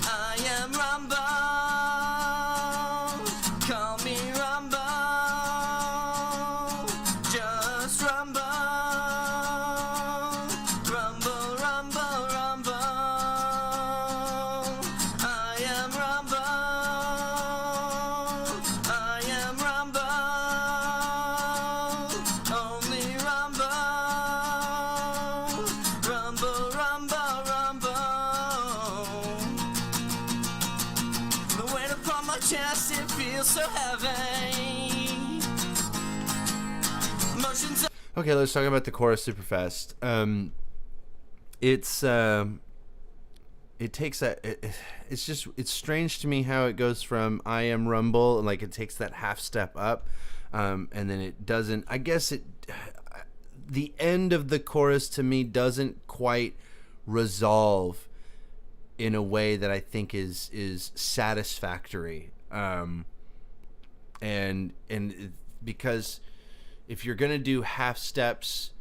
I am Rumbo. Call me Rumbo. Just Rumbo. Rumbo, Rumbo, Rumbo. I am Rumbo. I am Rumbo. Only Rumbo. Rumbo, Rumbo, Rumbo. The weight upon my chest, it feels so heavy. Emotions. Okay, let's talk about the chorus super fast. It's strange to me how it goes from I am Rumble, and like it takes that half step up, and then it doesn't. I guess the end of the chorus to me doesn't quite resolve in a way that I think is satisfactory, and because if you're gonna do half steps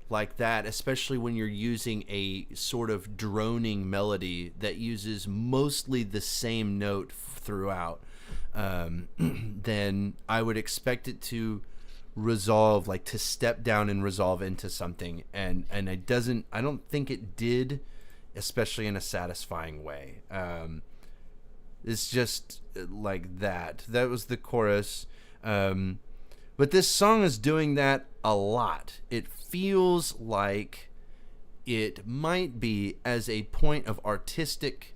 like that, especially when you're using a sort of droning melody that uses mostly the same note throughout, then I would expect it to resolve, like to step down and resolve into something, and I don't think it did especially in a satisfying way. It's just like that. That was the chorus. But this song is doing that a lot. It feels like it might be, as a point of artistic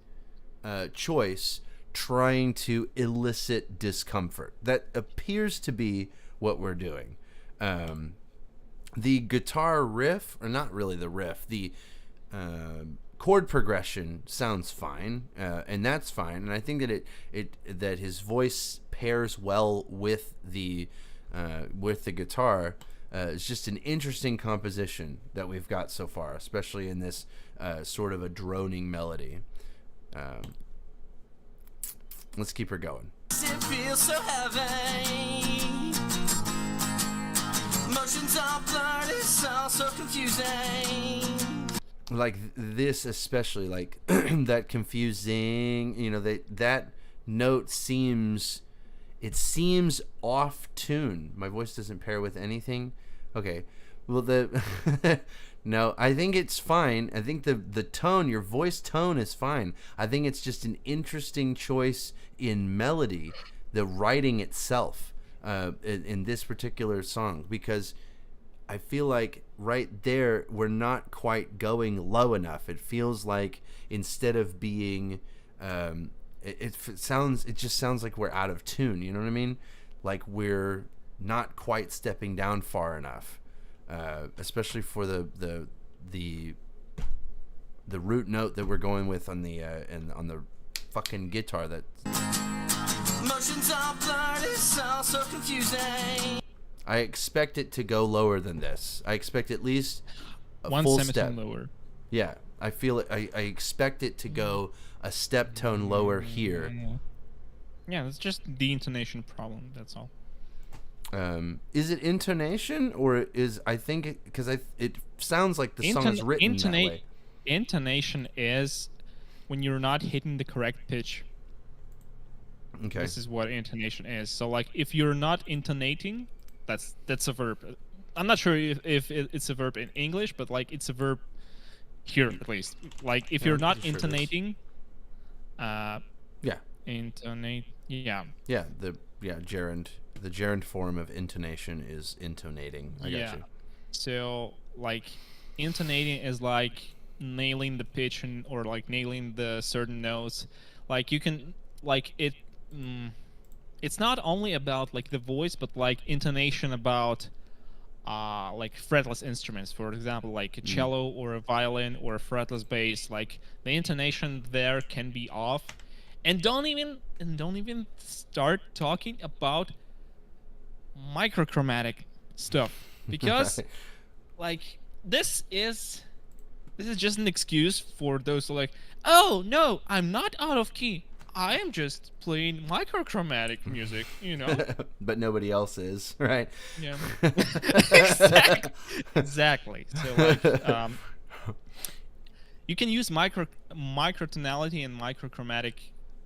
choice, trying to elicit discomfort. That appears to be what we're doing. The guitar riff, or not really the riff, the chord progression sounds fine, and that's fine. And I think that that his voice pairs well with the guitar. It's just an interesting composition that we've got so far, especially in this sort of a droning melody. Let's keep her going. It feels so heavy. Motions are blurred, it's all so confusing. Like this especially, like that confusing, that note seems off tune. My voice doesn't pair with anything. Okay, well no, I think it's fine. I think the tone, your voice tone is fine. I think it's just an interesting choice in melody, the writing itself, in this particular song, because I feel like right there we're not quite going low enough. It feels like instead of being it just sounds like we're out of tune, you know what I mean? Like we're not quite stepping down far enough, especially for the root note that we're going with on the on the fucking guitar. That motions are blurred, it's all so confusing. I expect it to go lower than this. I expect at least a One full semitone step lower. Yeah, I feel it. I expect it to go a step tone lower here. Yeah, it's just the intonation problem. That's all. Is it intonation, or is I think because it sounds like the song is written that way. Intonation is when you're not hitting the correct pitch. Okay. This is what intonation is. So like if you're not intonating, that's a verb. I'm not sure if it's a verb in English, but like it's a verb here at least. Like if you're not intonating, intonate. Yeah. Yeah. The gerund form of intonation is intonating. I got you. So like intonating is like nailing the pitch or like nailing the certain notes. Like you can like it. It's not only about like the voice, but like intonation about like fretless instruments, for example, like a cello or a violin or a fretless bass. Like the intonation there can be off, and don't even start talking about microchromatic stuff, because like this is just an excuse for those who like, oh no, I'm not out of key, I am just playing microchromatic music, you know. But nobody else is, right? Yeah. Exactly. So like, you can use microtonality and microchromatic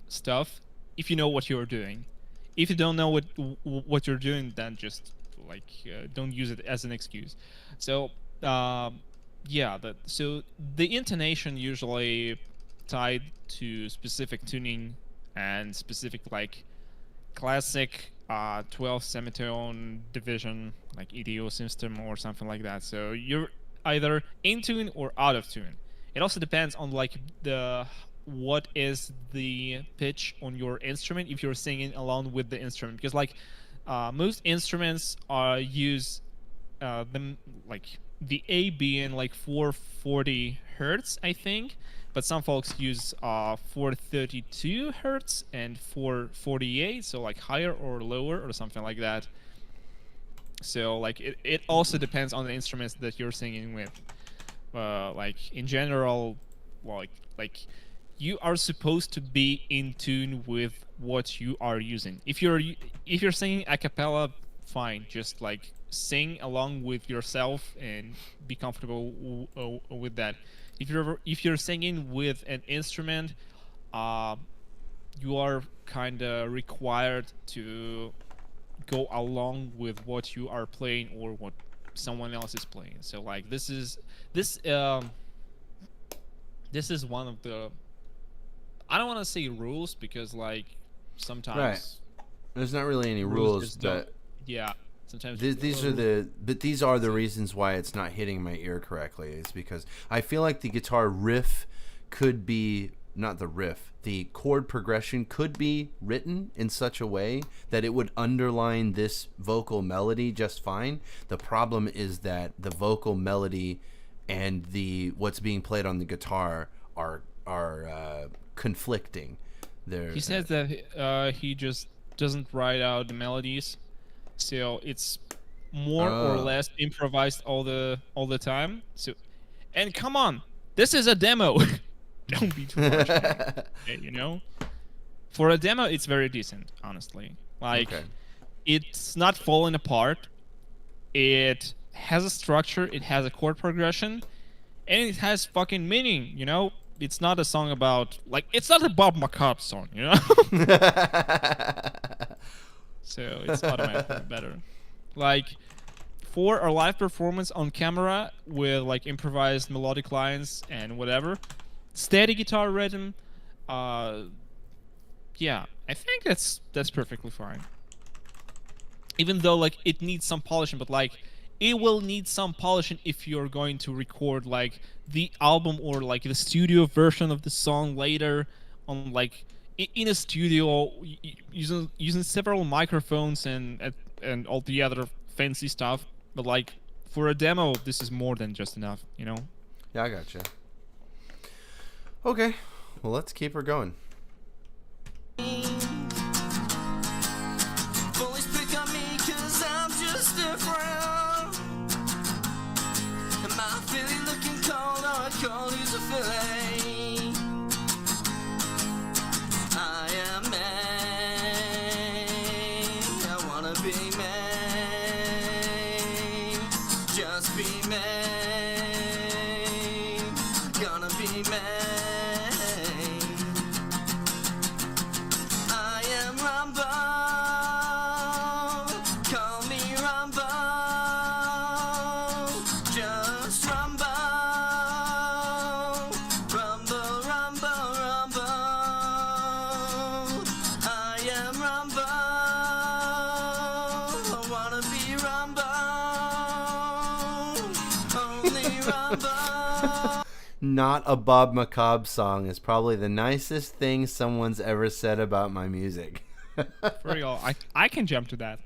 stuff if you know what you're doing. If you don't know what you're doing, then just like don't use it as an excuse. So so the intonation usually tied to specific tuning and specific like classic 12 semitone division, like EDO system or something like that. So you're either in tune or out of tune. It also depends on like what is the pitch on your instrument if you're singing along with the instrument, because like most instruments use them like the A being like 440 hertz, I think, but some folks use 432 hertz and 448, so like higher or lower or something like that. So like it also depends on the instruments that you're singing with. Like in general, like you are supposed to be in tune with what you are using. If you're singing a cappella, fine, just like sing along with yourself and be comfortable with that. If you're singing with an instrument, you are kind of required to go along with what you are playing or what someone else is playing. So like this this is one of the, I don't want to say rules, because like sometimes Right. There's not really any rules rules, just don't- but yeah, sometimes these are the reasons why it's not hitting my ear correctly. Is because I feel like the guitar riff could be the chord progression could be written in such a way that it would underline this vocal melody just fine. The problem is that the vocal melody and what's being played on the guitar are conflicting. he says that he just doesn't write out the melodies, so it's more or less improvised all the time. So, and come on, this is a demo. Don't be too much, okay, you know. For a demo, it's very decent, honestly. Like, it's not falling apart. It has a structure. It has a chord progression, and it has fucking meaning. You know, it's not a song about like it's not a Bob McCobb song. You know. So it's automatically better. Like, for a live performance on camera with like improvised melodic lines and whatever, steady guitar rhythm, yeah, I think that's perfectly fine. Even though like it needs some polishing, but like it will need some polishing if you're going to record like the album or like the studio version of the song later on, like in a studio using several microphones and all the other fancy stuff. But like for a demo, this is more than just enough, you know. Yeah, I gotcha. Okay, well, let's keep her going. Always pick on me 'cause I'm just different. Am I feeling looking cold or a cold who's a feeling? I am made. I wanna be made. Just be made. Gonna be made. Not a Bob McCobb song is probably the nicest thing someone's ever said about my music. For real, I can jump to that.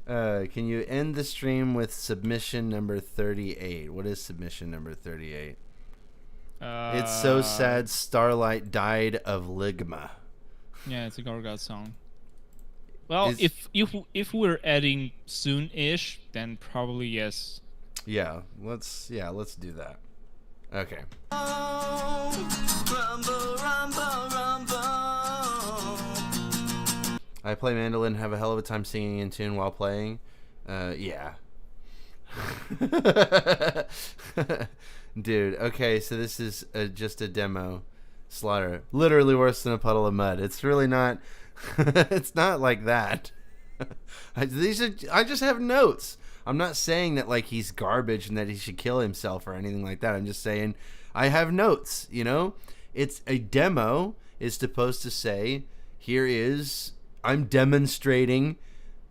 Can you end the stream with submission number 38? What is submission number 38? It's so sad Starlight died of Ligma. Yeah, it's a Gorgot song. Well, if we're adding soon-ish, then probably yes. Yeah, let's do that. Okay. Rumble, rumble, rumble. I play mandolin, have a hell of a time singing in tune while playing. Yeah. Dude, okay, so this is just a demo. Slaughter. Literally worse than a puddle of mud. It's really not... it's not like that. I just have notes. I'm not saying that like he's garbage and that he should kill himself or anything like that. I'm just saying I have notes, you know? It's a demo is supposed to say, I'm demonstrating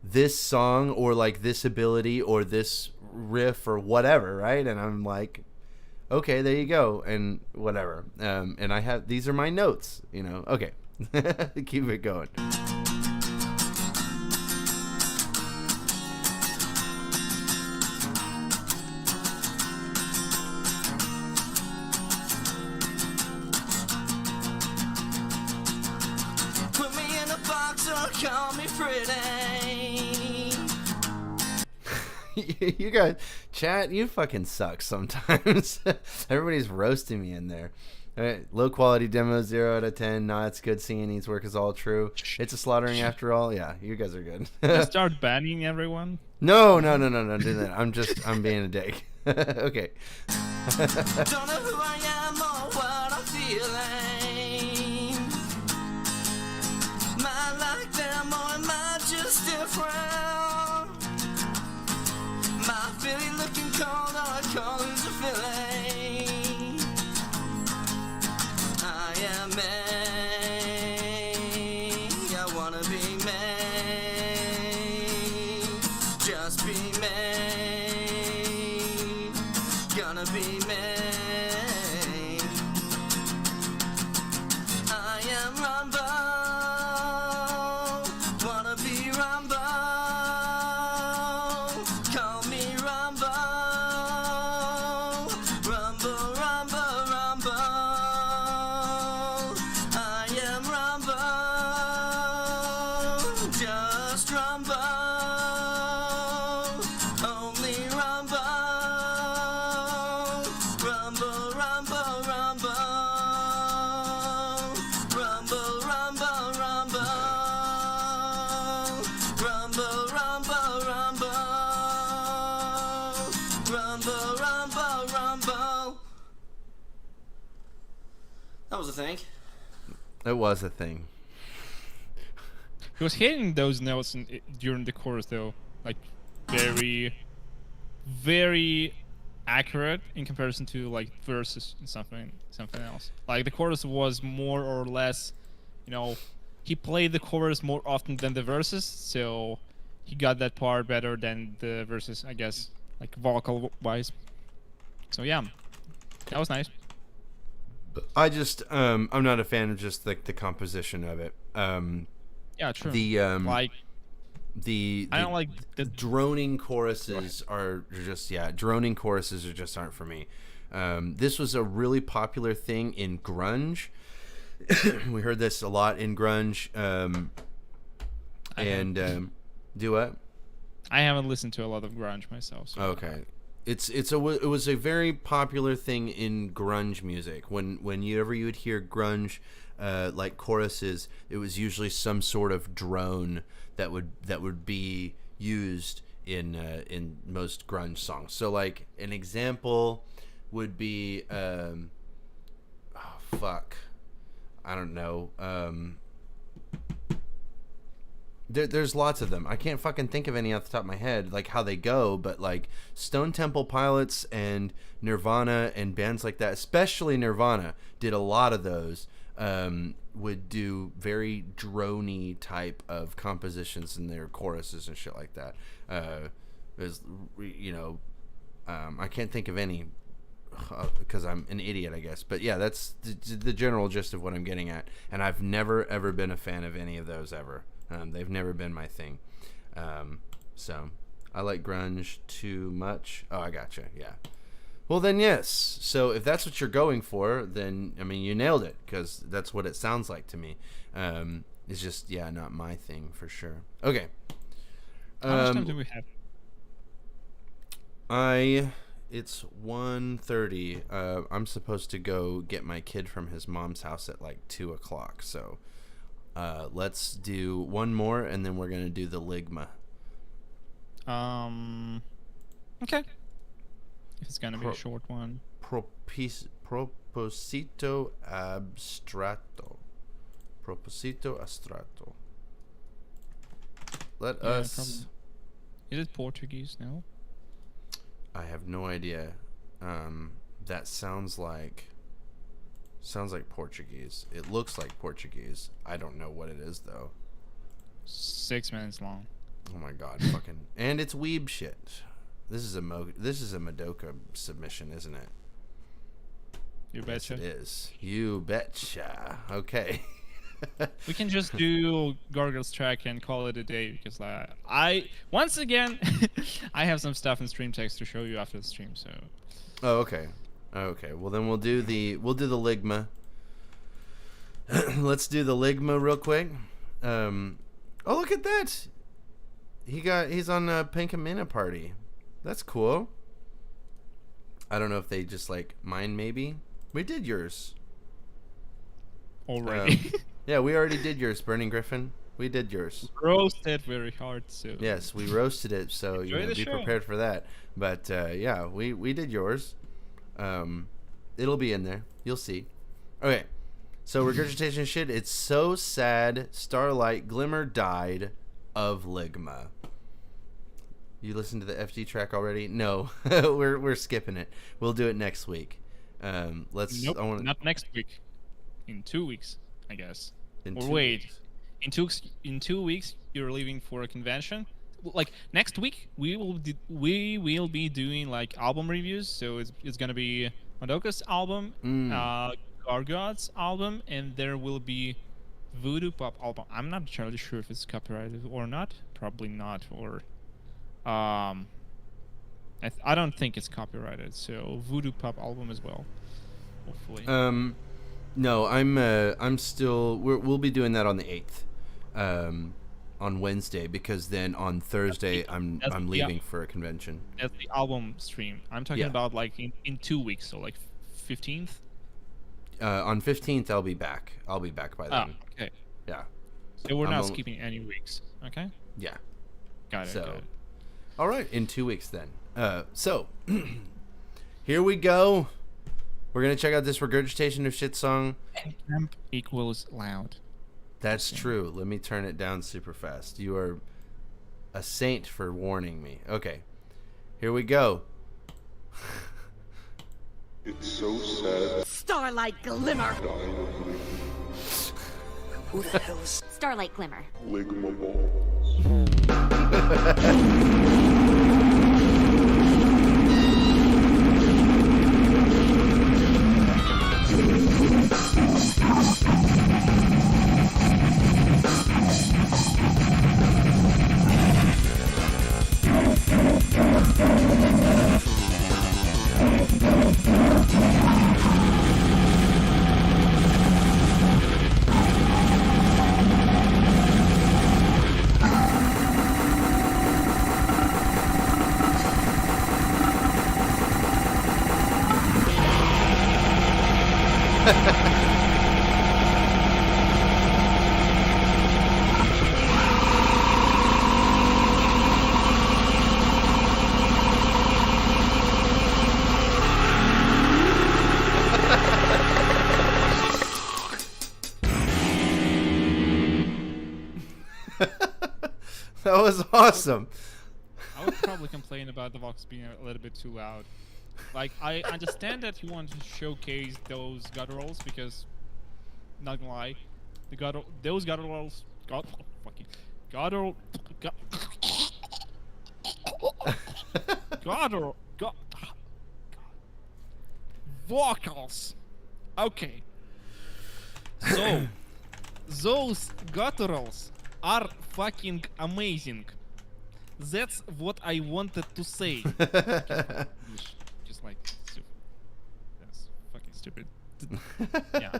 this song or like this ability or this riff or whatever, right? And I'm like, okay, there you go, and whatever. And these are my notes, you know? Okay. Keep it going. Call me pretty. You guys, chat, you fucking suck sometimes. Everybody's roasting me in there. All right, low quality demo, 0 out of 10. Nah, it's good. Singing needs work is all true. It's a slaughtering after all. Yeah, you guys are good. Start banning everyone. No, do that. I'm being a dick. Okay. Don't know who I am or what I'm feeling. Am I like them or am I just different? Am I feeling looking cold or cold is a feeling? made. Gonna be made. I am Rumbo. Wanna be Rumbo. Call me Rumbo. Rumbo, Rumbo, Rumbo. I am Rumbo. Just Rumbo. Only Rumbo. Rumbo, Rumbo, Rumbo. Rumbo, Rumbo, Rumbo. Rumbo, Rumbo, Rumbo. Rumbo, Rumbo, Rumbo. That was a thing. It was a thing. He was hitting those notes during the chorus, though, like very, very accurate in comparison to like verses and something else. Like the chorus was more or less, he played the chorus more often than the verses, so he got that part better than the verses, I guess, like vocal wise. So yeah, that was nice. I just I'm not a fan of just like the composition of it. Yeah, true. The like the I don't like the droning choruses are just droning choruses are just aren't for me. This was a really popular thing in grunge. We heard this a lot in grunge. Do what? I haven't listened to a lot of grunge myself. So. Okay. It was a very popular thing in grunge music. Whenever you would hear grunge like choruses, it was usually some sort of drone that would be used in most grunge songs. So like an example would be I don't know. There's lots of them. I can't fucking think of any off the top of my head, like how they go, but like Stone Temple Pilots and Nirvana and bands like that, especially Nirvana, did a lot of those. Would do very drony type of compositions in their choruses and shit like that. I can't think of any because I'm an idiot, I guess. But yeah, that's the general gist of what I'm getting at. And I've never ever been a fan of any of those ever. They've never been my thing. So I like grunge too much. Oh, I gotcha. Yeah. Well, then, yes. So if that's what you're going for, then, I mean, you nailed it, because that's what it sounds like to me. It's just, not my thing for sure. Okay. How much time do we have? It's 1:30. I'm supposed to go get my kid from his mom's house at like 2 o'clock. So let's do one more, and then we're going to do the Ligma. Okay. If it's gonna be a short one. Proposito abstrato. Proposito abstrato. Let us. Is it Portuguese? No. I have no idea. That sounds like Portuguese. It looks like Portuguese. I don't know what it is though. 6 minutes long. Oh my god, fucking! And it's weeb shit. This is a Madoka submission, isn't it? You betcha. Yes, it is. You betcha. Okay. We can just do Gargoyle's track and call it a day, because I once again I have some stuff in stream text to show you after the stream. So. Oh, okay. Okay. Well, then we'll do the Ligma. Let's do the Ligma real quick. Oh, look at that. He's on a Pinkamena party. That's cool. I don't know if they just like mine. Maybe we did yours already. Yeah, we already did yours, Burning Gryphon. We did yours. Roasted very hard, so. Yes, we roasted it, so be show. prepared for that. But yeah, we did yours. It'll be in there. You'll see. Okay, so Regurgitation shit. It's so sad. Starlight, Glimmer died of Ligma. You listened to the FG track already? No, we're skipping it. We'll do it next week. Let's. Nope, not next week. In 2 weeks, I guess. In or 2 wait, weeks. in 2 weeks you're leaving for a convention. like next week we will be doing like album reviews. So it's gonna be Madoka's album, Gargod's album, and there will be Voodoo Pop album. I'm not entirely sure if it's copyrighted or not. Probably not. Or I don't think it's copyrighted. So Voodoo Pop album as well. Hopefully. No, I'm still. We'll be doing that on the 8th, on Wednesday, because then on Thursday I'm leaving for a convention. That's the album stream. I'm talking about like in 2 weeks, so like 15th. On 15th I'll be back. I'll be back by then. Okay. Yeah. So we're not skipping any weeks. Okay. Yeah. Got it. So, got it. all right, in 2 weeks then. So here we go. We're gonna check out this Regurgitation of Shit song. And temp equals loud. That's true. Let me turn it down super fast. You are a saint for warning me. Okay, here we go. It's so sad. Starlight Glimmer. Who the hell is Starlight Glimmer. Ligma balls. That was awesome. I would probably complain about the Vox being a little bit too loud. Like, I understand that you want to showcase those gutturals because, not gonna lie, those gutturals, vocals. Okay. So, those gutturals are fucking amazing. That's what I wanted to say. Just like, that's fucking stupid. Yeah.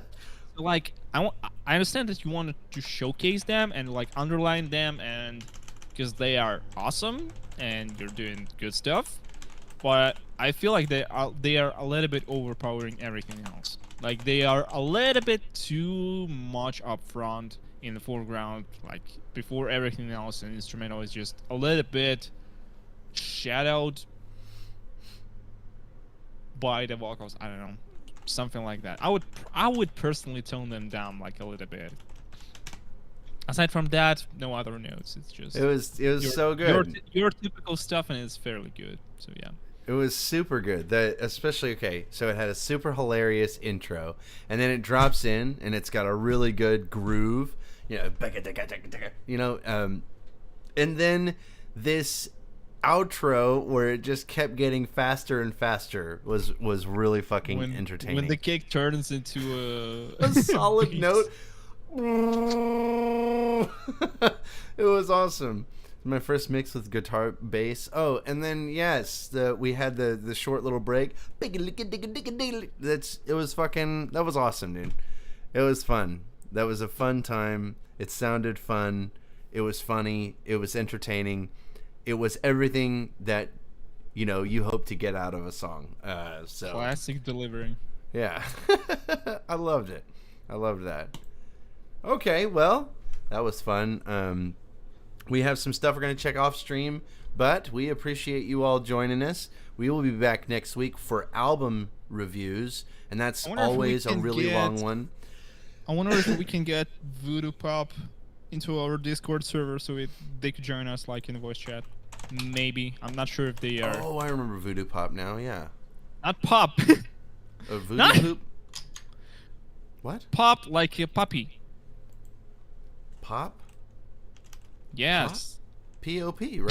So like, I understand that you wanted to showcase them and like underline them, and because they are awesome and you're doing good stuff, but I feel like they are a little bit overpowering everything else. Like they are a little bit too much up front in the foreground, like before everything else, and instrumental is just a little bit shadowed by the vocals. I don't know, something like that. I would personally tone them down like a little bit. Aside from that, no other notes. It's just it was so good. Your typical stuff, and it's fairly good. So yeah. It was super good. Especially, okay, so it had a super hilarious intro, and then it drops in, and it's got a really good groove, and then this outro where it just kept getting faster and faster was really fucking entertaining. When the kick turns into a solid note. It was awesome. My first mix with guitar bass. Oh, and then yes, we had the short little break. That was awesome, dude. It was fun. That was a fun time. It sounded fun. It was funny. It was entertaining. It was everything that you hope to get out of a song. So classic delivery. Yeah. I loved it. I loved that. Okay, well, that was fun. We have some stuff we're going to check off stream, but we appreciate you all joining us. We will be back next week for album reviews, and that's always a really long one. I wonder if we can get Voodoo Pop into our Discord server so they could join us like in the voice chat. Maybe. I'm not sure if they are. Oh, I remember Voodoo Pop now, yeah. Not Pop. Voodoo Poop? What? Pop like a puppy. Pop? Yes. P-O-P, right?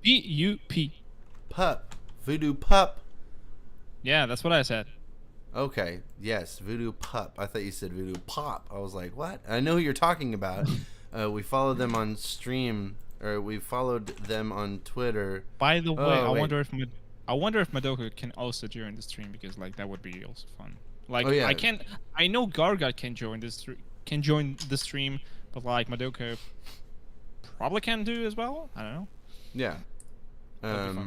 P-U-P. Pup. Voodoo Pup. Yeah, that's what I said. Okay, yes, Voodoo Pup. I thought you said Voodoo Pop. I was like, what? I know who you're talking about. We followed them on stream, or we followed them on Twitter. By the way, Oh, I wait. wonder if Madoka can also join the stream, because like that would be also fun. Like Oh, yeah. I know Gargot can join the stream, but like Madoka probably can do as well. I don't know. Yeah. That'd be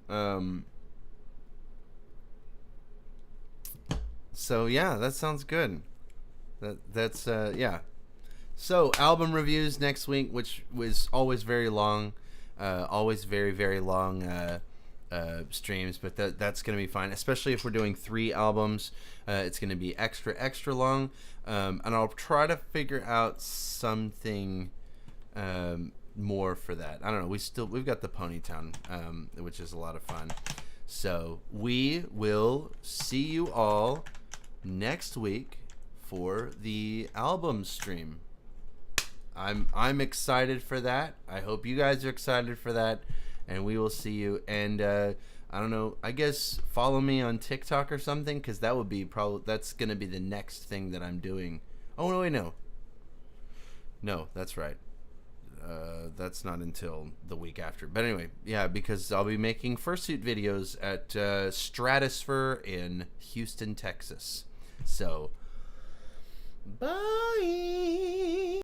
fun. So yeah, that sounds good. That's yeah. So album reviews next week, which was always very long, always very, very long streams, but that's gonna be fine, especially if we're doing 3 albums. It's gonna be extra long, and I'll try to figure out something more for that. I don't know. We've got the Ponytown, which is a lot of fun. So we will see you all next week for the album stream. I'm excited for that. I hope you guys are excited for that, and we will see you. And I don't know. I guess follow me on TikTok or something, because that would be that's gonna be the next thing that I'm doing. Oh no, wait, no, that's right. That's not until the week after. But anyway, yeah, because I'll be making fursuit videos at Stratosphere in Houston, Texas. So, bye.